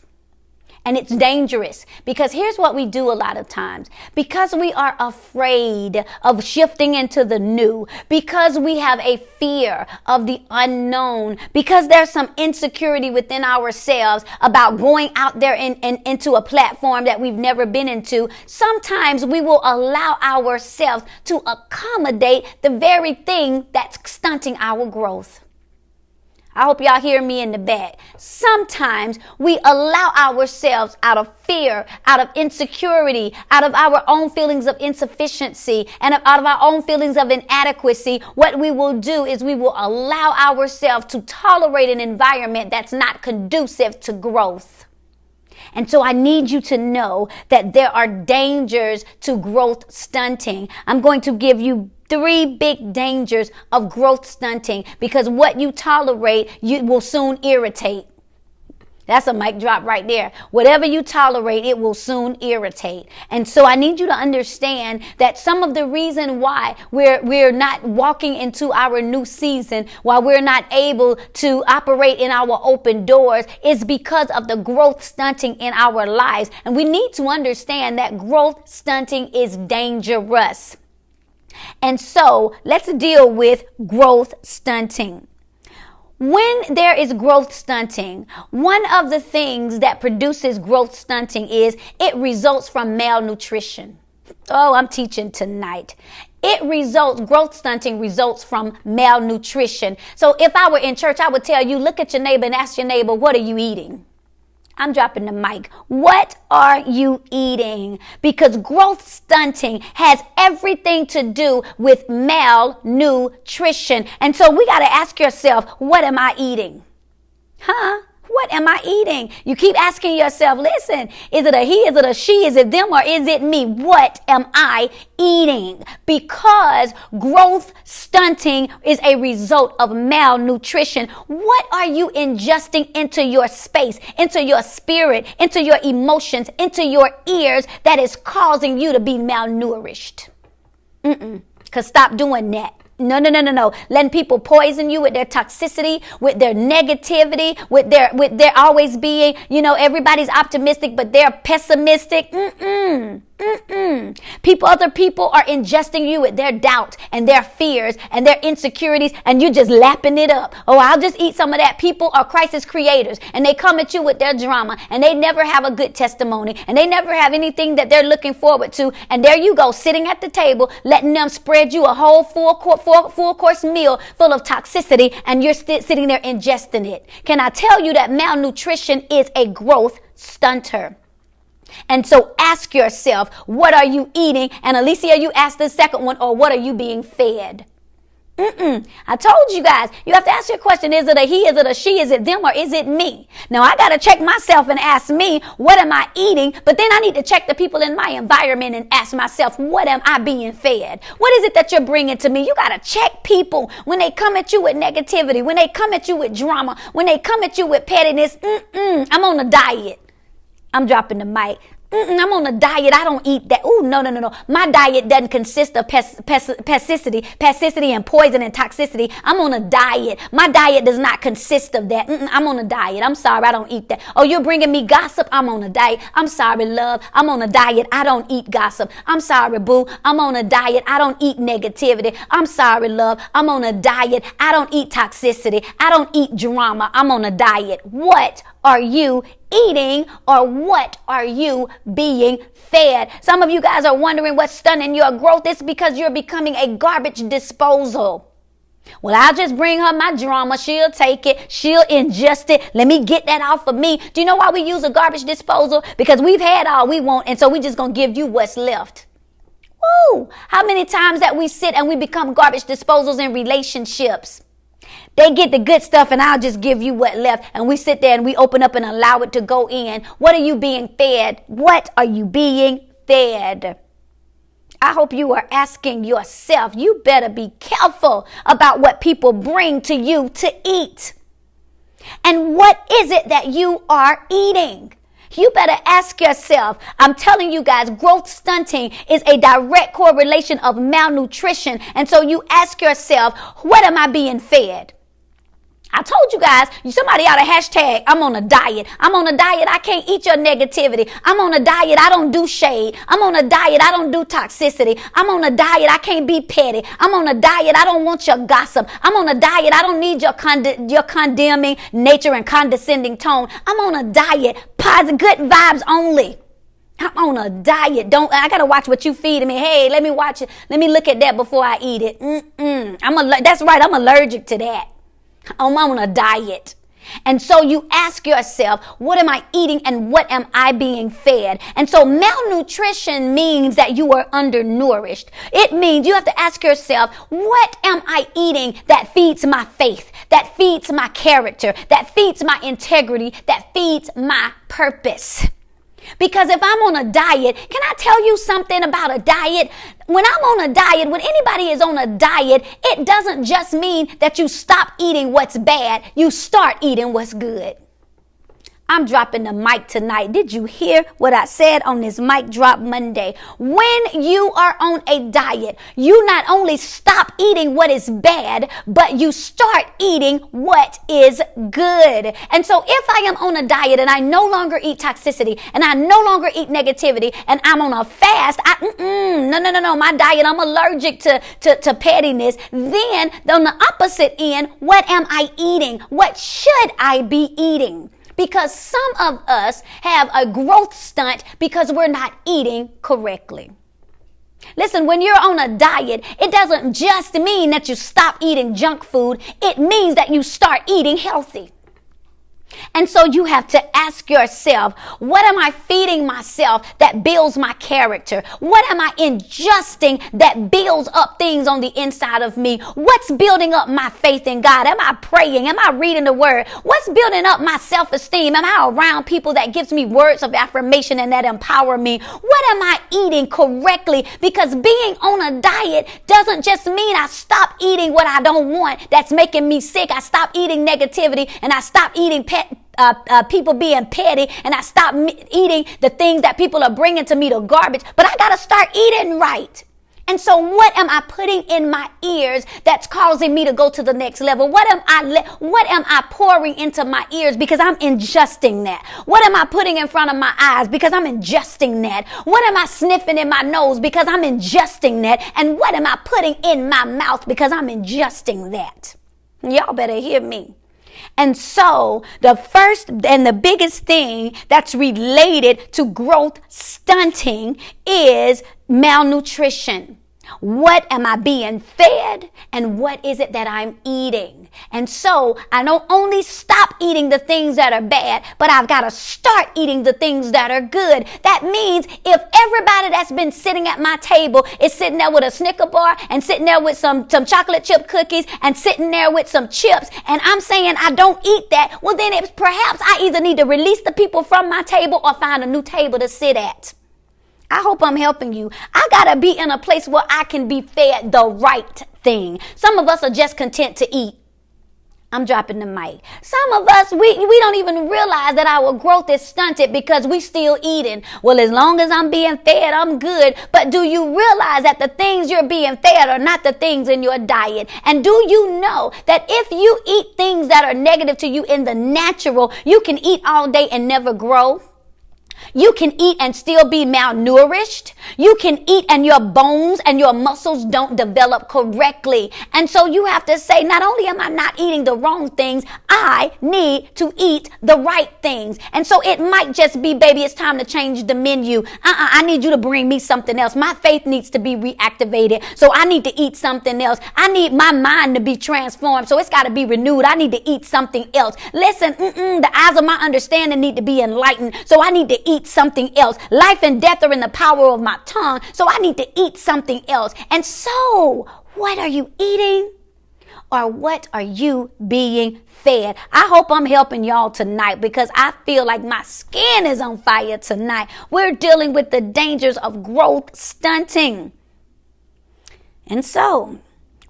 S1: And it's dangerous because here's what we do a lot of times. Because we are afraid of shifting into the new, because we have a fear of the unknown, because there's some insecurity within ourselves about going out there and into a platform that we've never been into, sometimes we will allow ourselves to accommodate the very thing that's stunting our growth. I hope y'all hear me in the back. Sometimes we allow ourselves out of fear, out of insecurity, out of our own feelings of insufficiency, and out of our own feelings of inadequacy. What we will do is we will allow ourselves to tolerate an environment that's not conducive to growth. And so I need you to know that there are dangers to growth stunting. I'm going to give you 3 big dangers of growth stunting, because what you tolerate, you will soon irritate. That's a mic drop right there. Whatever you tolerate, it will soon irritate. And so I need you to understand that some of the reason why we're not walking into our new season, why we're not able to operate in our open doors, is because of the growth stunting in our lives. And we need to understand that growth stunting is dangerous. And so let's deal with growth stunting. When there is growth stunting, one of the things that produces growth stunting is it results from malnutrition. Oh, I'm teaching tonight. Growth stunting results from malnutrition. So if I were in church, I would tell you, look at your neighbor and ask your neighbor, what are you eating? I'm dropping the mic. What are you eating? Because growth stunting has everything to do with malnutrition. And so we got to ask yourself, what am I eating? What am I eating? You keep asking yourself, listen, is it a he, is it a she, is it them, or is it me? What am I eating? Because growth stunting is a result of malnutrition. What are you ingesting into your space, into your spirit, into your emotions, into your ears that is causing you to be malnourished? Because stop doing that. No. Letting people poison you with their toxicity, with their negativity, with their always being, everybody's optimistic, but they're pessimistic. Other people are ingesting you with their doubt and their fears and their insecurities, and you just lapping it up. Oh, I'll just eat some of that. People are crisis creators, and they come at you with their drama, and they never have a good testimony, and they never have anything that they're looking forward to. And there you go, sitting at the table, letting them spread you a whole full course meal full of toxicity, and you're sitting there ingesting it. Can I tell you that malnutrition is a growth stunter? And so ask yourself, what are you eating? And Elisa, you asked the second one, or what are you being fed? I told you guys, you have to ask your question, is it a he, is it a she, is it them, or is it me? Now I got to check myself and ask me, what am I eating? But then I need to check the people in my environment and ask myself, what am I being fed? What is it that you're bringing to me? You got to check people when they come at you with negativity, when they come at you with drama, when they come at you with pettiness. I'm on a diet. I'm dropping the mic. I'm on a diet. I don't eat that. Oh, no. My diet doesn't consist of passivity and poison and toxicity. I'm on a diet. My diet does not consist of that. I'm on a diet. I'm sorry. I don't eat that. Oh, you're bringing me gossip. I'm on a diet. I'm sorry, love. I'm on a diet. I don't eat gossip. I'm sorry, boo. I'm on a diet. I don't eat negativity. I'm sorry, love. I'm on a diet. I don't eat toxicity. I don't eat drama. I'm on a diet. What are you eating, or what are you being fed? Some of you guys are wondering what's stunning your growth. It's because you're becoming a garbage disposal. Well, I'll just bring her my drama. She'll take it. She'll ingest it. Let me get that off of me. Do you know why we use a garbage disposal? Because we've had all we want, and so we just gonna give you what's left. Woo! How many times that we sit and we become garbage disposals in relationships? They get the good stuff, and I'll just give you what left. And we sit there and we open up and allow it to go in. What are you being fed? What are you being fed? I hope you are asking yourself. You better be careful about what people bring to you to eat. And what is it that you are eating? You better ask yourself. I'm telling you guys, growth stunting is a direct correlation of malnutrition. And so you ask yourself, what am I being fed? I told you guys, somebody ought to hashtag, I'm on a diet. I'm on a diet. I can't eat your negativity. I'm on a diet. I don't do shade. I'm on a diet. I don't do toxicity. I'm on a diet. I can't be petty. I'm on a diet. I don't want your gossip. I'm on a diet. I don't need your condemning nature and condescending tone. I'm on a diet. Positive, good vibes only. I'm on a diet. I gotta watch what you feeding me. Hey, let me watch it. Let me look at that before I eat it. That's right. I'm allergic to that. I'm on a diet. And so you ask yourself, what am I eating and what am I being fed? And so malnutrition means that you are undernourished. It means you have to ask yourself, what am I eating that feeds my faith, that feeds my character, that feeds my integrity, that feeds my purpose? Because if I'm on a diet, can I tell you something about a diet? When I'm on a diet, when anybody is on a diet, it doesn't just mean that you stop eating what's bad. You start eating what's good. I'm dropping the mic tonight. Did you hear what I said on this Mic Drop Monday? When you are on a diet, you not only stop eating what is bad, but you start eating what is good. And so if I am on a diet and I no longer eat toxicity and I no longer eat negativity and I'm on a fast, no, my diet, I'm allergic to pettiness. Then on the opposite end, what am I eating? What should I be eating? Because some of us have a growth stunt because we're not eating correctly. Listen, when you're on a diet, it doesn't just mean that you stop eating junk food. It means that you start eating healthy. And so you have to ask yourself, what am I feeding myself that builds my character? What am I ingesting that builds up things on the inside of me? What's building up my faith in God? Am I praying? Am I reading the word? What's building up my self-esteem? Am I around people that gives me words of affirmation and that empower me? What am I eating correctly? Because being on a diet doesn't just mean I stop eating what I don't want that's making me sick. I stop eating negativity and I stop eating people being petty, and I stop eating the things that people are bringing to me, the garbage, but I got to start eating right. And so what am I putting in my ears that's causing me to go to the next level? What am I pouring into my ears because I'm ingesting that? What am I putting in front of my eyes because I'm ingesting that? What am I sniffing in my nose because I'm ingesting that? And what am I putting in my mouth because I'm ingesting that? Y'all better hear me. And so the first and the biggest thing that's related to growth stunting is malnutrition. What am I being fed and what is it that I'm eating? And so I don't only stop eating the things that are bad, but I've got to start eating the things that are good. That means if everybody that's been sitting at my table is sitting there with a Snicker bar and sitting there with some chocolate chip cookies and sitting there with some chips, and I'm saying I don't eat that, well then it's perhaps I either need to release the people from my table or find a new table to sit at. I hope I'm helping you. I got to be in a place where I can be fed the right thing. Some of us are just content to eat. I'm dropping the mic. Some of us, we don't even realize that our growth is stunted because we still eating. Well, as long as I'm being fed, I'm good. But do you realize that the things you're being fed are not the things in your diet? And do you know that if you eat things that are negative to you in the natural, you can eat all day and never grow? You can eat and still be malnourished. You can eat and your bones and your muscles don't develop correctly. And so you have to say, not only am I not eating the wrong things, I need to eat the right things. And so it might just be, baby, it's time to change the menu. I need you to bring me something else. My faith needs to be reactivated. So I need to eat something else. I need my mind to be transformed. So it's got to be renewed. I need to eat something else. Listen, the eyes of my understanding need to be enlightened. So I need to eat something else. Life and death are in the power of my tongue. So I need to eat something else. And so what are you eating? Or what are you being fed? I hope I'm helping y'all tonight because I feel like my skin is on fire tonight. We're dealing with the dangers of growth stunting. And so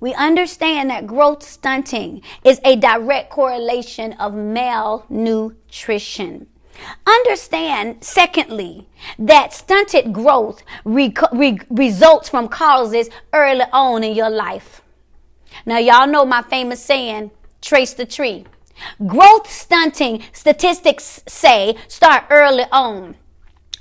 S1: we understand that growth stunting is a direct correlation of malnutrition. Understand, secondly, that stunted growth results from causes early on in your life. Now, y'all know my famous saying, Trace the tree. Growth stunting statistics say start early on.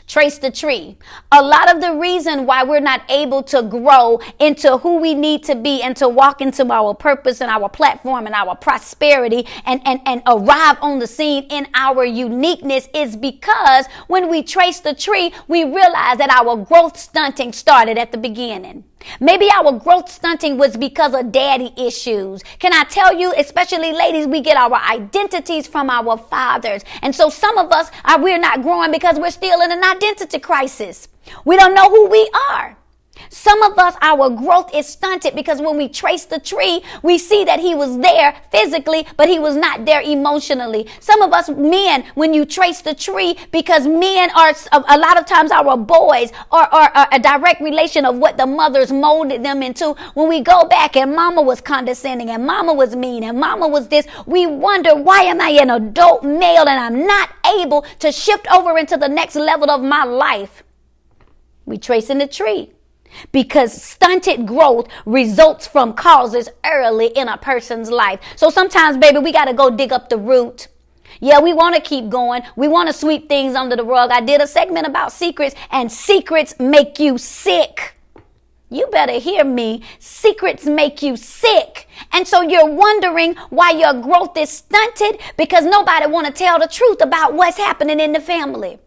S1: Trace the tree. A lot of the reason why we're not able to grow into who we need to be and to walk into our purpose and our platform and our prosperity and arrive on the scene in our uniqueness is because when we trace the tree, we realize that our growth stunting started at the beginning. Maybe our growth stunting was because of daddy issues. Can I tell you, especially ladies, we get our identities from our fathers. And so some of us we're not growing because we're still in an identity crisis. We don't know who we are. Some of us, our growth is stunted because when we trace the tree, we see that he was there physically, but he was not there emotionally. Some of us men, when you trace the tree, because men are, a lot of times our boys are a direct relation of what the mothers molded them into. When we go back and mama was condescending and mama was mean and mama was this, we wonder, why am I an adult male and I'm not able to shift over into the next level of my life? We tracing the tree. Because stunted growth results from causes early in a person's life. So sometimes, baby, we got to go dig up the root. Yeah, we want to keep going. We want to sweep things under the rug. I did a segment about secrets, and secrets make you sick. You better hear me. Secrets make you sick. And so you're wondering why your growth is stunted because nobody want to tell the truth about what's happening in the family.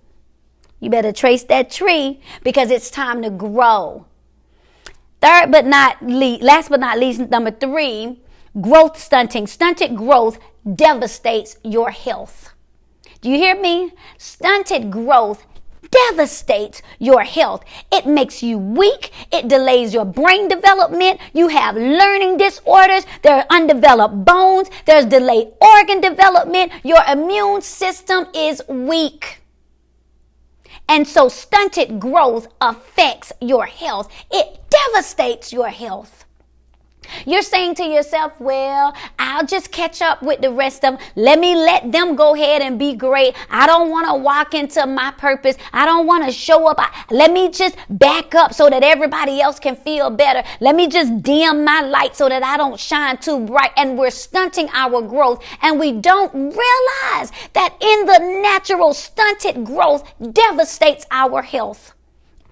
S1: You better trace that tree because it's time to grow. Last but not least, number 3, growth stunting. Stunted growth devastates your health. Do you hear me? Stunted growth devastates your health. It makes you weak. It delays your brain development. You have learning disorders. There are undeveloped bones. There's delayed organ development. Your immune system is weak. And so stunted growth affects your health. It devastates your health. You're saying to yourself, well, I'll just catch up with the rest of them. Let them go ahead and be great. I don't want to walk into my purpose. I don't want to show up. Let me just back up so that everybody else can feel better. Let me just dim my light so that I don't shine too bright. And we're stunting our growth. And we don't realize that in the natural, stunted growth devastates our health.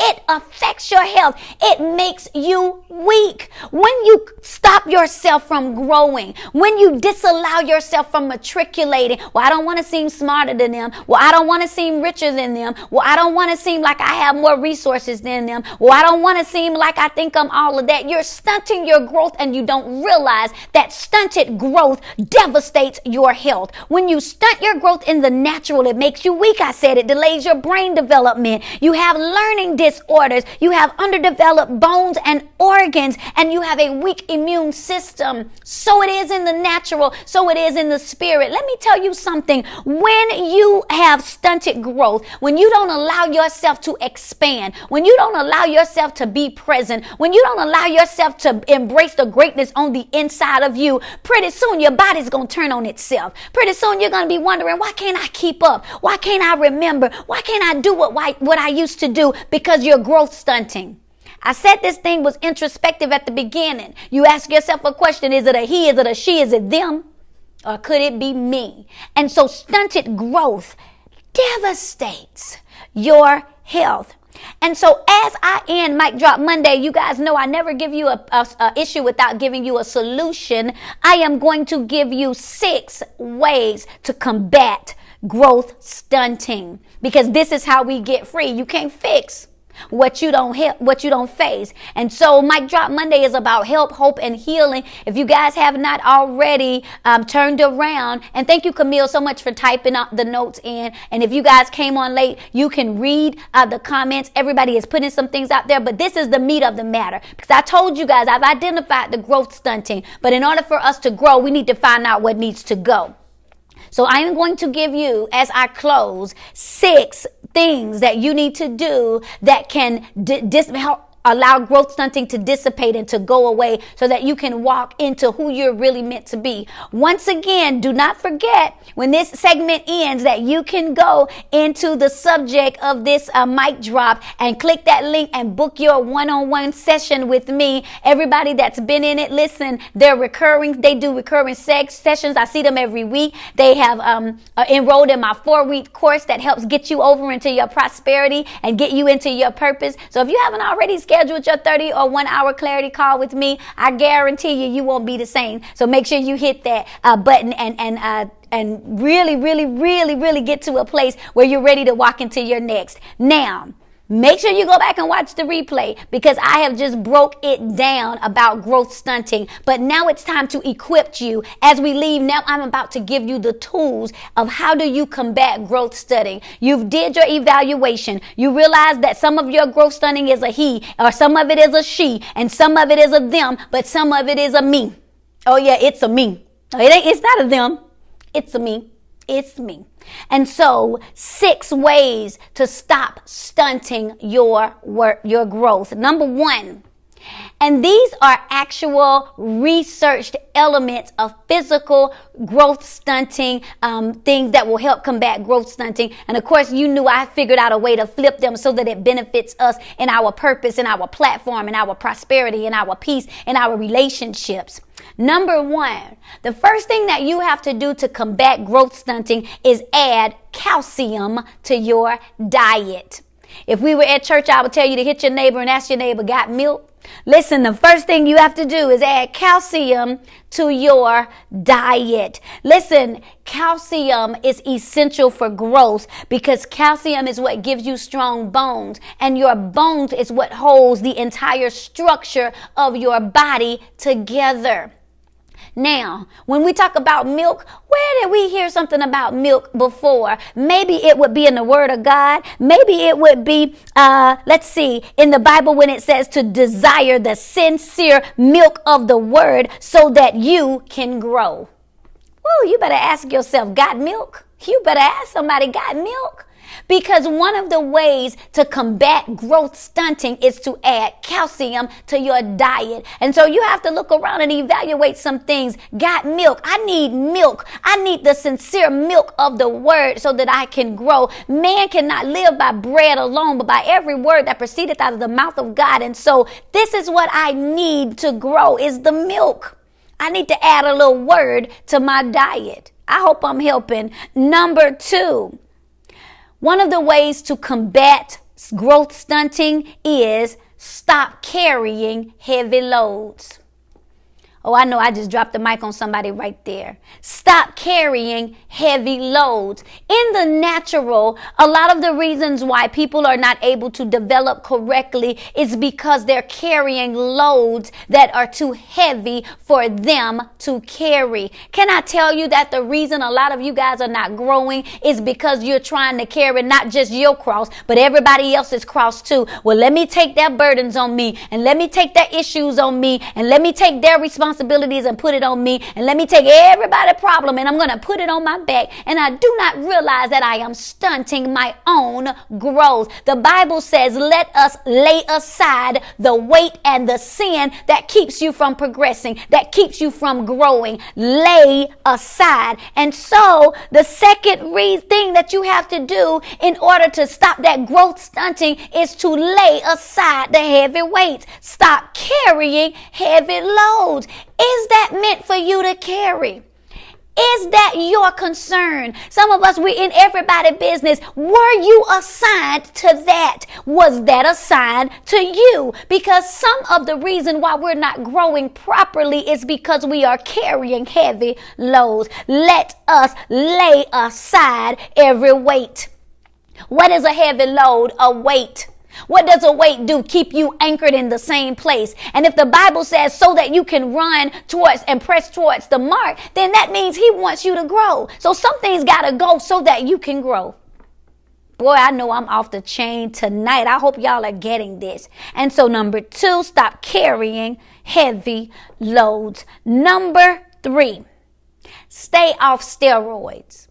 S1: It affects your health. It makes you weak. When you stop yourself from growing, when you disallow yourself from matriculating, well, I don't want to seem smarter than them. Well, I don't want to seem richer than them. Well, I don't want to seem like I have more resources than them. Well, I don't want to seem like I think I'm all of that. You're stunting your growth and you don't realize that stunted growth devastates your health. When you stunt your growth in the natural, it makes you weak. I said it delays your brain development. You have learning disorders, you have underdeveloped bones and organs, and you have a weak immune system. So it is in the natural, so it is in the spirit. Let me tell you something. When you have stunted growth, when you don't allow yourself to expand, when you don't allow yourself to be present, when you don't allow yourself to embrace the greatness on the inside of you, pretty soon your body's going to turn on itself. Pretty soon you're going to be wondering, why can't I keep up? Why can't I remember? Why can't I do what I used to do? Because you're growth stunting. I said this thing was introspective at the beginning. You ask yourself a question, is it a he, is it a she, is it them? Or could it be me? And so stunted growth devastates your health. And so as I end Mic Drop Monday, you guys know I never give you a issue without giving you a solution. I am going to give you 6 ways to combat growth stunting, because this is how we get free. You can't fix what you don't face. And so Mic Drop Monday is about help, hope, and healing. If you guys have not already turned around, and thank you, Camille, so much for typing up the notes in. And if you guys came on late, you can read the comments. Everybody is putting some things out there, but this is the meat of the matter, because I told you guys I've identified the growth stunting, but in order for us to grow, we need to find out what needs to go. So I am going to give you, as I close, 6 things that you need to do that can Allow growth stunting to dissipate and to go away so that you can walk into who you're really meant to be. Once again, do not forget when this segment ends that you can go into the subject of this mic drop and click that link and book your one-on-one session with me. Everybody that's been in it, listen, they do recurring sessions. I see them every week. They have enrolled in my 4-week course that helps get you over into your prosperity and get you into your purpose. So if you haven't already scheduled your 30 or 1 hour clarity call with me, I guarantee you won't be the same. So make sure you hit that button and really get to a place where you're ready to walk into your next. Now, make sure you go back and watch the replay because I have just broke it down about growth stunting. But now it's time to equip you. As we leave, now I'm about to give you the tools of how do you combat growth stunting. You've did your evaluation. You realize that some of your growth stunting is a he, or some of it is a she, and some of it is a them, but some of it is a me. Oh yeah, it's a me. It's not a them. It's a me. It's me. And so 6 ways to stop stunting your growth. Number 1, and these are actual researched elements of physical growth stunting, things that will help combat growth stunting. And of course, you knew I figured out a way to flip them so that it benefits us in our purpose, in our platform, in our prosperity, in our peace, in our relationships. Number 1, the first thing that you have to do to combat growth stunting is add calcium to your diet. If we were at church, I would tell you to hit your neighbor and ask your neighbor, got milk? Listen, the first thing you have to do is add calcium to your diet. Listen, calcium is essential for growth because calcium is what gives you strong bones, and your bones is what holds the entire structure of your body together. Now, when we talk about milk, where did we hear something about milk before? Maybe it would be in the Word of God. Maybe it would be, in the Bible when it says to desire the sincere milk of the Word so that you can grow. Woo, you better ask yourself, got milk? You better ask somebody, got milk? Because one of the ways to combat growth stunting is to add calcium to your diet. And so you have to look around and evaluate some things. Got milk? I need milk. I need the sincere milk of the Word so that I can grow. Man cannot live by bread alone, but by every word that proceedeth out of the mouth of God. And so this is what I need to grow, is the milk. I need to add a little word to my diet. I hope I'm helping. Number 2. One of the ways to combat growth stunting is stop carrying heavy loads. Oh, I know I just dropped the mic on somebody right there. Stop carrying heavy loads. In the natural, a lot of the reasons why people are not able to develop correctly is because they're carrying loads that are too heavy for them to carry. Can I tell you that the reason a lot of you guys are not growing is because you're trying to carry not just your cross, but everybody else's cross too. Well, let me take their burdens on me, and let me take their issues on me, and let me take their responsibilities and put it on me, and let me take everybody's problem and I'm going to put it on my back, and I do not realize that I am stunting my own growth. The Bible says, let us lay aside the weight and the sin that keeps you from progressing, that keeps you from growing. Lay aside. And so the second thing that you have to do in order to stop that growth stunting is to lay aside the heavy weights. Stop carrying heavy loads. Is that meant for you to carry? Is that your concern? Some of us, we're in everybody's business. Were you assigned to that? Was that assigned to you? Because some of the reason why we're not growing properly is because we are carrying heavy loads. Let us lay aside every weight. What is a heavy load? A weight. What does a weight do? Keep you anchored in the same place. And if the Bible says so that you can run towards and press towards the mark, then that means he wants you to grow. So some things got to go so that you can grow. Boy, I know I'm off the chain tonight. I hope y'all are getting this. And so number 2, stop carrying heavy loads. Number 3, stay off steroids.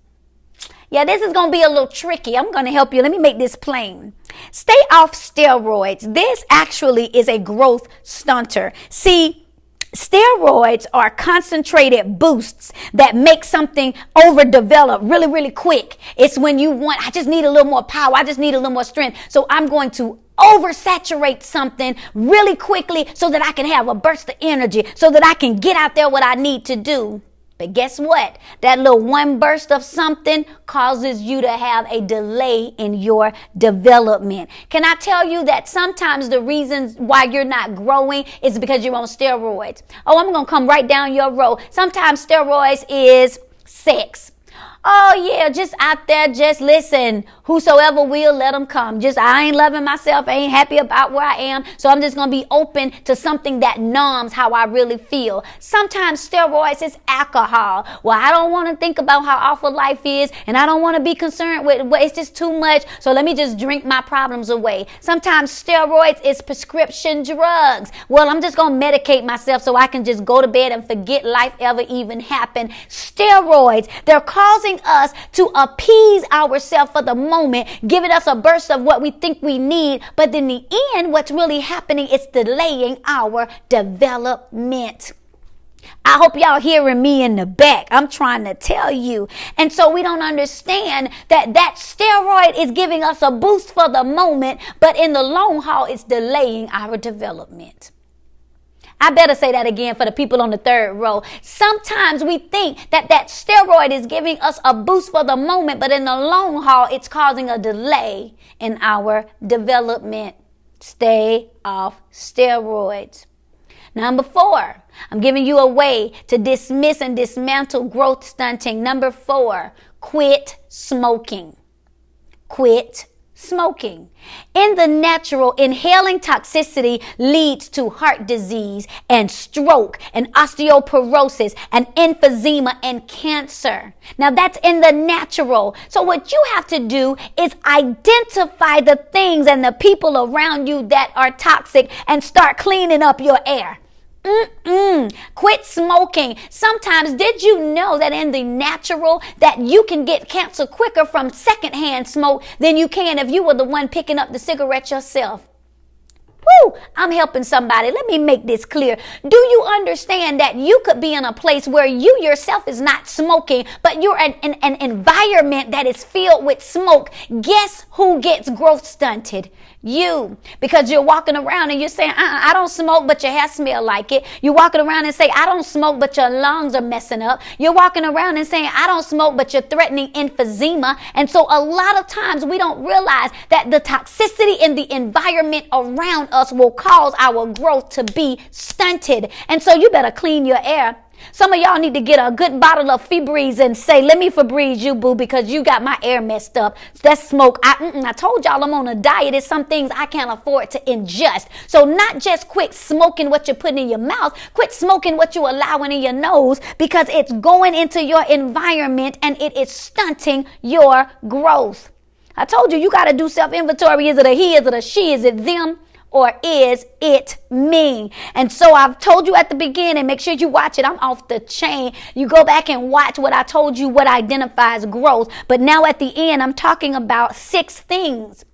S1: Yeah, this is going to be a little tricky. I'm going to help you. Let me make this plain. Stay off steroids. This actually is a growth stunter. See, steroids are concentrated boosts that make something overdevelop really, really quick. It's when you want, I just need a little more power. I just need a little more strength. So I'm going to oversaturate something really quickly so that I can have a burst of energy, so that I can get out there what I need to do. But guess what? That little one burst of something causes you to have a delay in your development. Can I tell you that sometimes the reasons why you're not growing is because you're on steroids? Oh, I'm going to come right down your road. Sometimes steroids is sex. Oh, yeah, just out there, just listen. Whosoever will, let them come. Just, I ain't loving myself. I ain't happy about where I am. So I'm just going to be open to something that numbs how I really feel. Sometimes steroids is alcohol. Well, I don't want to think about how awful life is, and I don't want to be concerned with, well, it's just too much. So let me just drink my problems away. Sometimes steroids is prescription drugs. Well, I'm just going to medicate myself so I can just go to bed and forget life ever even happened. Steroids, they're causing us to appease ourselves for the moment, giving us a burst of what we think we need. But in the end, what's really happening is delaying our development. I hope y'all hearing me in the back. I'm trying to tell you. And so we don't understand that steroid is giving us a boost for the moment, but in the long haul, it's delaying our development. I better say that again for the people on the third row. Sometimes we think that steroid is giving us a boost for the moment, but in the long haul, it's causing a delay in our development. Stay off steroids. Number 4, I'm giving you a way to dismiss and dismantle growth stunting. Number 4, quit smoking. Quit smoking. In the natural, inhaling toxicity leads to heart disease and stroke and osteoporosis and emphysema and cancer. Now that's in the natural. So what you have to do is identify the things and the people around you that are toxic and start cleaning up your air. Quit smoking. Sometimes, did you know that in the natural that you can get cancer quicker from secondhand smoke than you can if you were the one picking up the cigarette yourself? Woo! I'm helping somebody. Let me make this clear. Do you understand that you could be in a place where you yourself is not smoking, but you're in an environment that is filled with smoke? Guess who gets growth stunted? You. Because you're walking around and you're saying, I don't smoke, but your hair smell like it. You're walking around and say, I don't smoke, but your lungs are messing up. You're walking around and saying, I don't smoke, but you're threatening emphysema. And so a lot of times we don't realize that the toxicity in the environment around us will cause our growth to be stunted. And so you better clean your air. Some of y'all need to get a good bottle of Febreze and say, let me Febreze you, boo, because you got my air messed up. That smoke. I told y'all I'm on a diet. It's some things I can't afford to ingest. So not just quit smoking what you're putting in your mouth. Quit smoking what you're allowing in your nose, because it's going into your environment and it is stunting your growth. I told you, you got to do self-inventory. Is it a he? Is it a she? Is it them? Or is it me? And so I've told you at the beginning, make sure you watch it. I'm off the chain. You go back and watch what I told you, what identifies growth. But now at the end, I'm talking about 6 things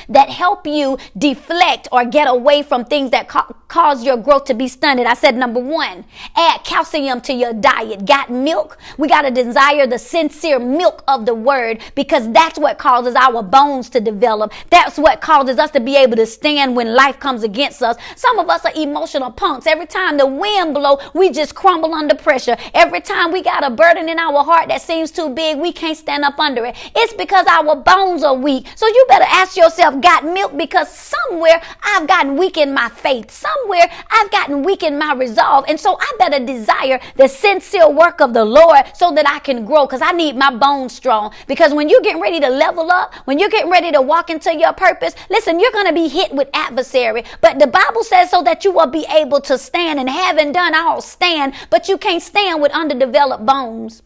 S1: that help you deflect or get away from things that cause your growth to be stunted. I said, number 1, add calcium to your diet. Got milk? We got to desire the sincere milk of the word, because that's what causes our bones to develop. That's what causes us to be able to stand when life comes against us. Some of us are emotional punks. Every time the wind blows, we just crumble under pressure. Every time we got a burden in our heart that seems too big, we can't stand up under it. It's because our bones are weak. So you better ask yourself, got milk? Because somewhere I've gotten weak in my faith. Somewhere I've gotten weak in my resolve. And so I better desire the sincere work of the Lord so that I can grow, because I need my bones strong. Because when you're getting ready to level up, when you're getting ready to walk into your purpose, listen, you're going to be hit with adversary. But the Bible says so that you will be able to stand, and having done all stand, but you can't stand with underdeveloped bones.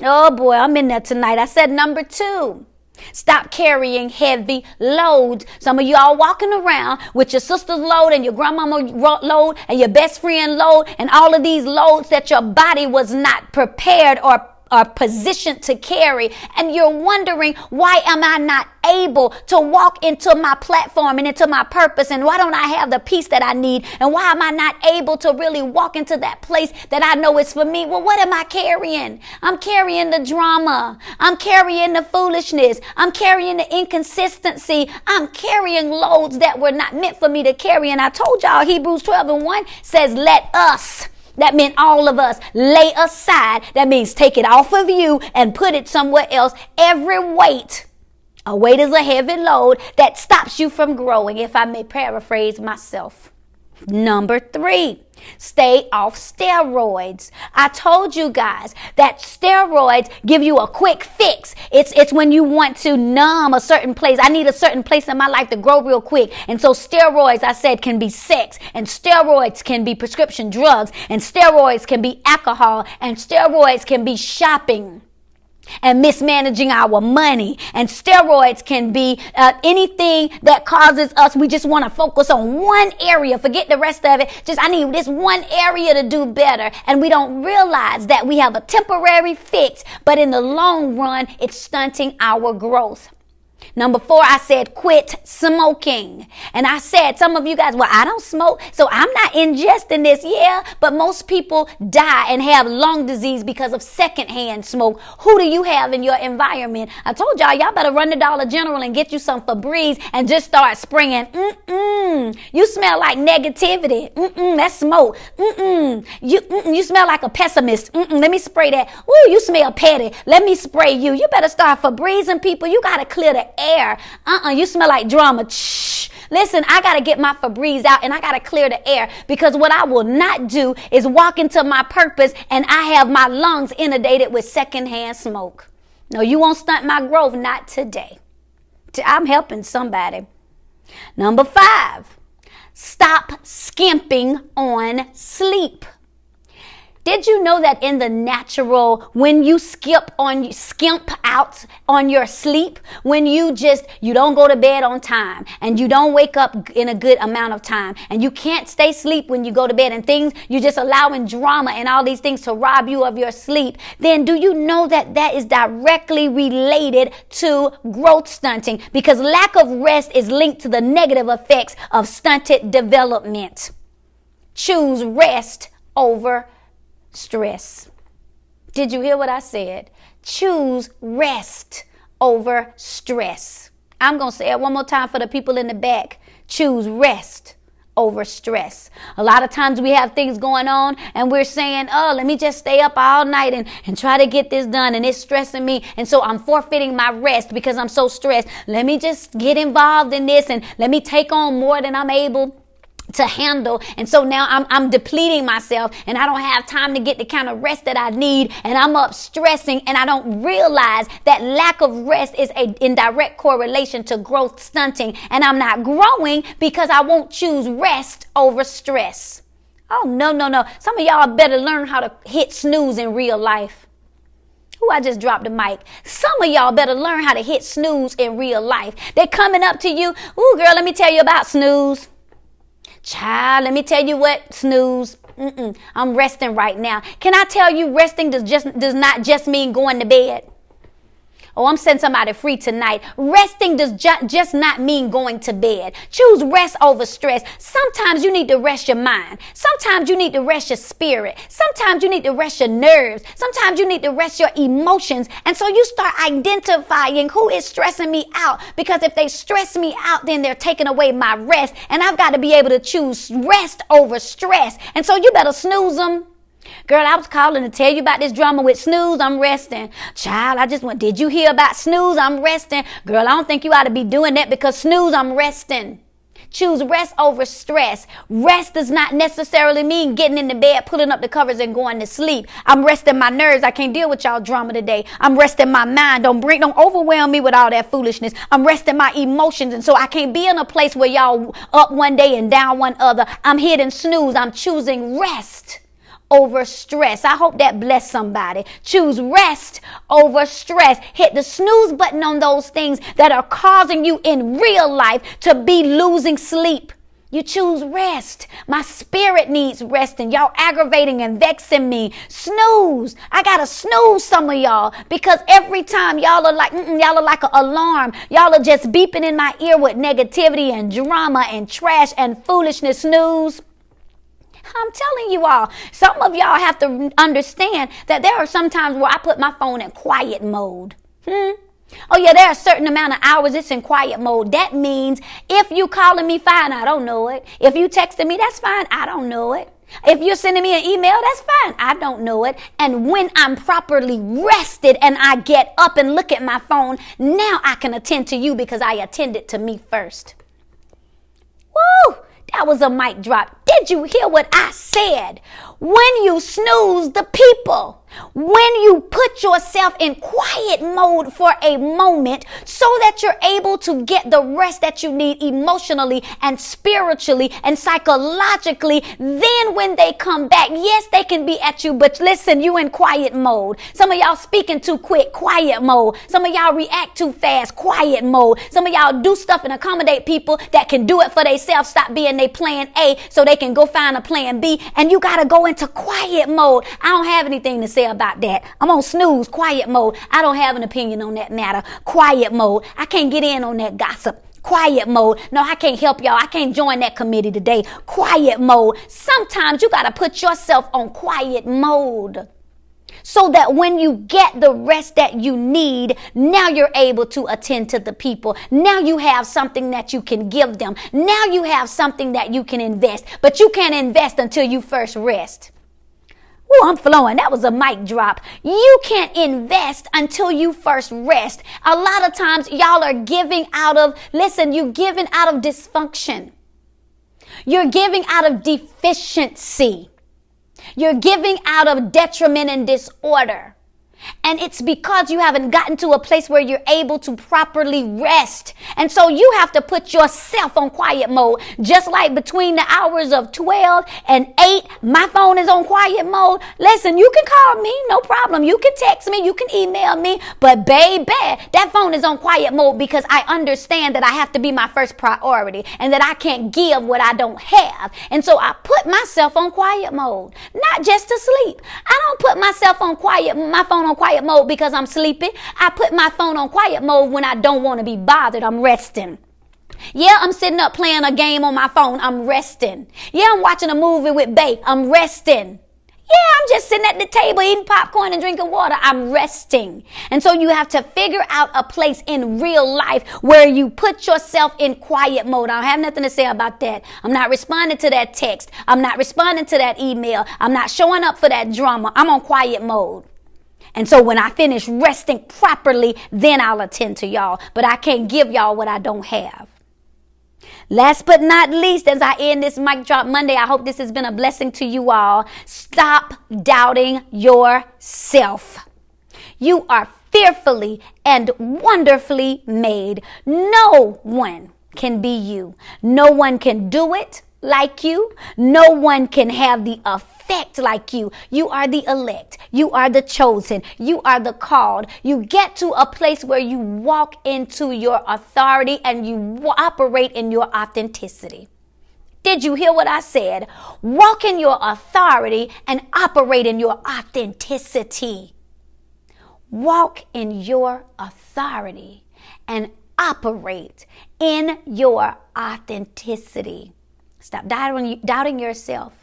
S1: Oh boy, I'm in there tonight. I said number 2. Stop carrying heavy loads. Some of y'all walking around with your sister's load and your grandmama load and your best friend load and all of these loads that your body was not prepared or are positioned to carry, and you're wondering, why am I not able to walk into my platform and into my purpose, and why don't I have the peace that I need, and why am I not able to really walk into that place that I know is for me? Well, what am I carrying? I'm carrying the drama. I'm carrying the foolishness. I'm carrying the inconsistency. I'm carrying loads that were not meant for me to carry. And I told y'all, Hebrews 12:1 says, let us. That meant all of us lay aside. That means take it off of you and put it somewhere else. Every weight. A weight is a heavy load that stops you from growing, if I may paraphrase myself. Number 3, stay off steroids. I told you guys that steroids give you a quick fix. It's when you want to numb a certain place. I need a certain place in my life to grow real quick. And so steroids, I said, can be sex, and steroids can be prescription drugs, and steroids can be alcohol, and steroids can be shopping and mismanaging our money, and steroids can be anything that causes us, we just want to focus on one area, forget the rest of it, I need this one area to do better, and we don't realize that we have a temporary fix, but in the long run it's stunting our growth. Number 4, I said quit smoking. And I said, some of you guys, well, I don't smoke, so I'm not ingesting this. Yeah, but most people die and have lung disease because of secondhand smoke. Who do you have in your environment? I told y'all better run to Dollar General and get you some Febreze and just start spraying. You smell like negativity. That's smoke. You smell like a pessimist. Let me spray that. Ooh, you smell petty. Let me spray you. You better start Febrezing people. You got to clear the air. You smell like drama. Shh. Listen, I got to get my Febreze out and I got to clear the air, because what I will not do is walk into my purpose and I have my lungs inundated with secondhand smoke. No, you won't stunt my growth. Not today. I'm helping somebody. Number 5, stop skimping on sleep. Did you know that in the natural, when you skimp out on your sleep, when you don't go to bed on time and you don't wake up in a good amount of time and you can't stay asleep when you go to bed and things, you just allowing drama and all these things to rob you of your sleep, then do you know that that is directly related to growth stunting? Because lack of rest is linked to the negative effects of stunted development. Choose rest over stress. Did you hear what I said? Choose rest over stress. I'm going to say it one more time for the people in the back. Choose rest over stress. A lot of times we have things going on and we're saying, oh, let me just stay up all night and try to get this done, and it's stressing me, and so I'm forfeiting my rest because I'm so stressed. Let me just get involved in this and let me take on more than I'm able to handle, and so now I'm depleting myself and I don't have time to get the kind of rest that I need, and I'm up stressing, and I don't realize that lack of rest is in direct correlation to growth stunting, and I'm not growing because I won't choose rest over stress. Oh, no. Some of y'all better learn how to hit snooze in real life. Ooh, I just dropped the mic. Some of y'all better learn how to hit snooze in real life. They're coming up to you. Ooh, girl, let me tell you about snooze. Child, let me tell you what, snooze. I'm resting right now. Can I tell you, resting does not just mean going to bed? Oh, I'm setting somebody free tonight. Resting does just not mean going to bed. Choose rest over stress. Sometimes you need to rest your mind. Sometimes you need to rest your spirit. Sometimes you need to rest your nerves. Sometimes you need to rest your emotions. And so you start identifying who is stressing me out, because if they stress me out, then they're taking away my rest. And I've got to be able to choose rest over stress. And so you better snooze them. Girl, I was calling to tell you about this drama with snooze. I'm resting. Child, did you hear about snooze? I'm resting. Girl, I don't think you ought to be doing that because snooze, I'm resting. Choose rest over stress. Rest does not necessarily mean getting in the bed, pulling up the covers and going to sleep. I'm resting my nerves. I can't deal with y'all drama today. I'm resting my mind. Don't overwhelm me with all that foolishness. I'm resting my emotions. And so I can't be in a place where y'all up one day and down one other. I'm hitting snooze. I'm choosing rest over stress. I hope that blessed somebody. Choose rest over stress. Hit the snooze button on those things that are causing you in real life to be losing sleep. You choose rest. My spirit needs rest, and y'all aggravating and vexing me. Snooze. I gotta snooze some of y'all, because every time y'all are like an alarm. Y'all are just beeping in my ear with negativity and drama and trash and foolishness. Snooze. I'm telling you all, some of y'all have to understand that there are some times where I put my phone in quiet mode. Oh yeah, there are a certain amount of hours it's in quiet mode. That means if you calling me, fine, I don't know it. If you texting me, that's fine, I don't know it. If you're sending me an email, that's fine, I don't know it. And when I'm properly rested and I get up and look at my phone, now I can attend to you because I attended to me first. Woo! That was a mic drop. Did you hear what I said? When you snooze the people, when you put yourself in quiet mode for a moment so that you're able to get the rest that you need emotionally and spiritually and psychologically, then when they come back, yes, they can be at you, but listen, you in quiet mode. Some of y'all speaking too quick, quiet mode. Some of y'all react too fast, quiet mode. Some of y'all do stuff and accommodate people that can do it for themselves, stop being their plan A so they can go find a plan B, and you got to go into quiet mode. I don't have anything to say about that. I'm on snooze, quiet mode. I don't have an opinion on that matter. Quiet mode. I can't get in on that gossip. Quiet mode. No, I can't help y'all. I can't join that committee today. Quiet mode. Sometimes you got to put yourself on quiet mode so that when you get the rest that you need, now you're able to attend to the people. Now you have something that you can give them. Now you have something that you can invest, but you can't invest until you first rest. Oh, I'm flowing. That was a mic drop. You can't invest until you first rest. A lot of times y'all are giving out of, you're giving out of dysfunction. You're giving out of deficiency. You're giving out of detriment and disorder. And it's because you haven't gotten to a place where you're able to properly rest. And so you have to put yourself on quiet mode. Just like between the hours of 12 and 8, my phone is on quiet mode. Listen, you can call me, no problem. You can text me, you can email me. But baby, that phone is on quiet mode because I understand that I have to be my first priority and that I can't give what I don't have. And so I put myself on quiet mode, not just to sleep. I don't put myself on my phone on quiet mode because I'm sleepy. I put my phone on quiet mode when I don't want to be bothered. I'm resting. Yeah, I'm sitting up playing a game on my phone. I'm resting. Yeah, I'm watching a movie with babe. I'm resting. Yeah, I'm just sitting at the table eating popcorn and drinking water. I'm resting. And so you have to figure out a place in real life where you put yourself in quiet mode. I don't have nothing to say about that. I'm not responding to that text. I'm not responding to that email. I'm not showing up for that drama. I'm on quiet mode. And so when I finish resting properly, then I'll attend to y'all. But I can't give y'all what I don't have. Last but not least, as I end this Mic Drop Monday, I hope this has been a blessing to you all. Stop doubting yourself. You are fearfully and wonderfully made. No one can be you. No one can do it like you. No one can have the effect like you. You are the elect. You are the chosen. You are the called. You get to a place where you walk into your authority and you operate in your authenticity. Did you hear what I said? Walk in your authority and operate in your authenticity. Walk in your authority and operate in your authenticity. Stop doubting yourself,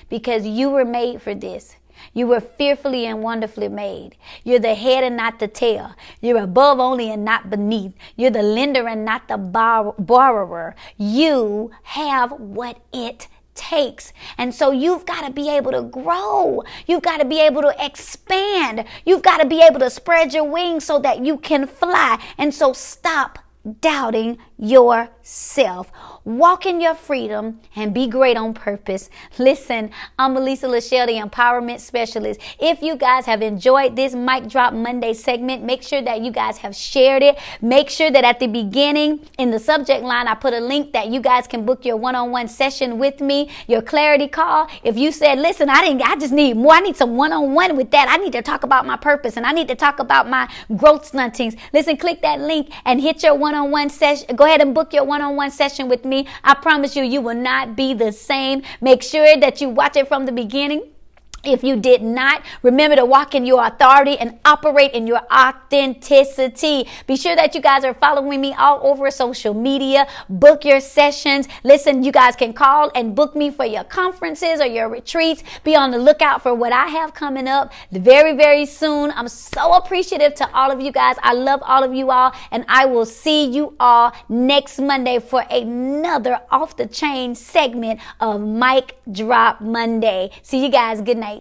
S1: because you were made for this. You were fearfully and wonderfully made. You're the head and not the tail. You're above only and not beneath. You're the lender and not the borrower. You have what it takes. And so you've got to be able to grow. You've got to be able to expand. You've got to be able to spread your wings so that you can fly. And so stop doubting yourself. Walk in your freedom and be great on purpose. Listen, I'm Elisa, LaShell, the Empowerment Specialist. If you guys have enjoyed this Mic Drop Monday segment, make sure that you guys have shared it. Make sure that at the beginning in the subject line, I put a link that you guys can book your one-on-one session with me, your clarity call. If you said, listen, I just need more. I need some one-on-one with that. I need to talk about my purpose and I need to talk about my growth stuntings. Listen, click that link and hit your one-on-one session. Go ahead and book your one-on-one session with me. journey. I promise you, you will not be the same. Make sure that you watch it from the beginning. If you did not, remember to walk in your authority and operate in your authenticity. Be sure that you guys are following me all over social media. Book your sessions. Listen, you guys can call and book me for your conferences or your retreats. Be on the lookout for what I have coming up very, very soon. I'm so appreciative to all of you guys. I love all of you all, and I will see you all next Monday for another off the chain segment of Mic Drop Monday. See you guys. Good night.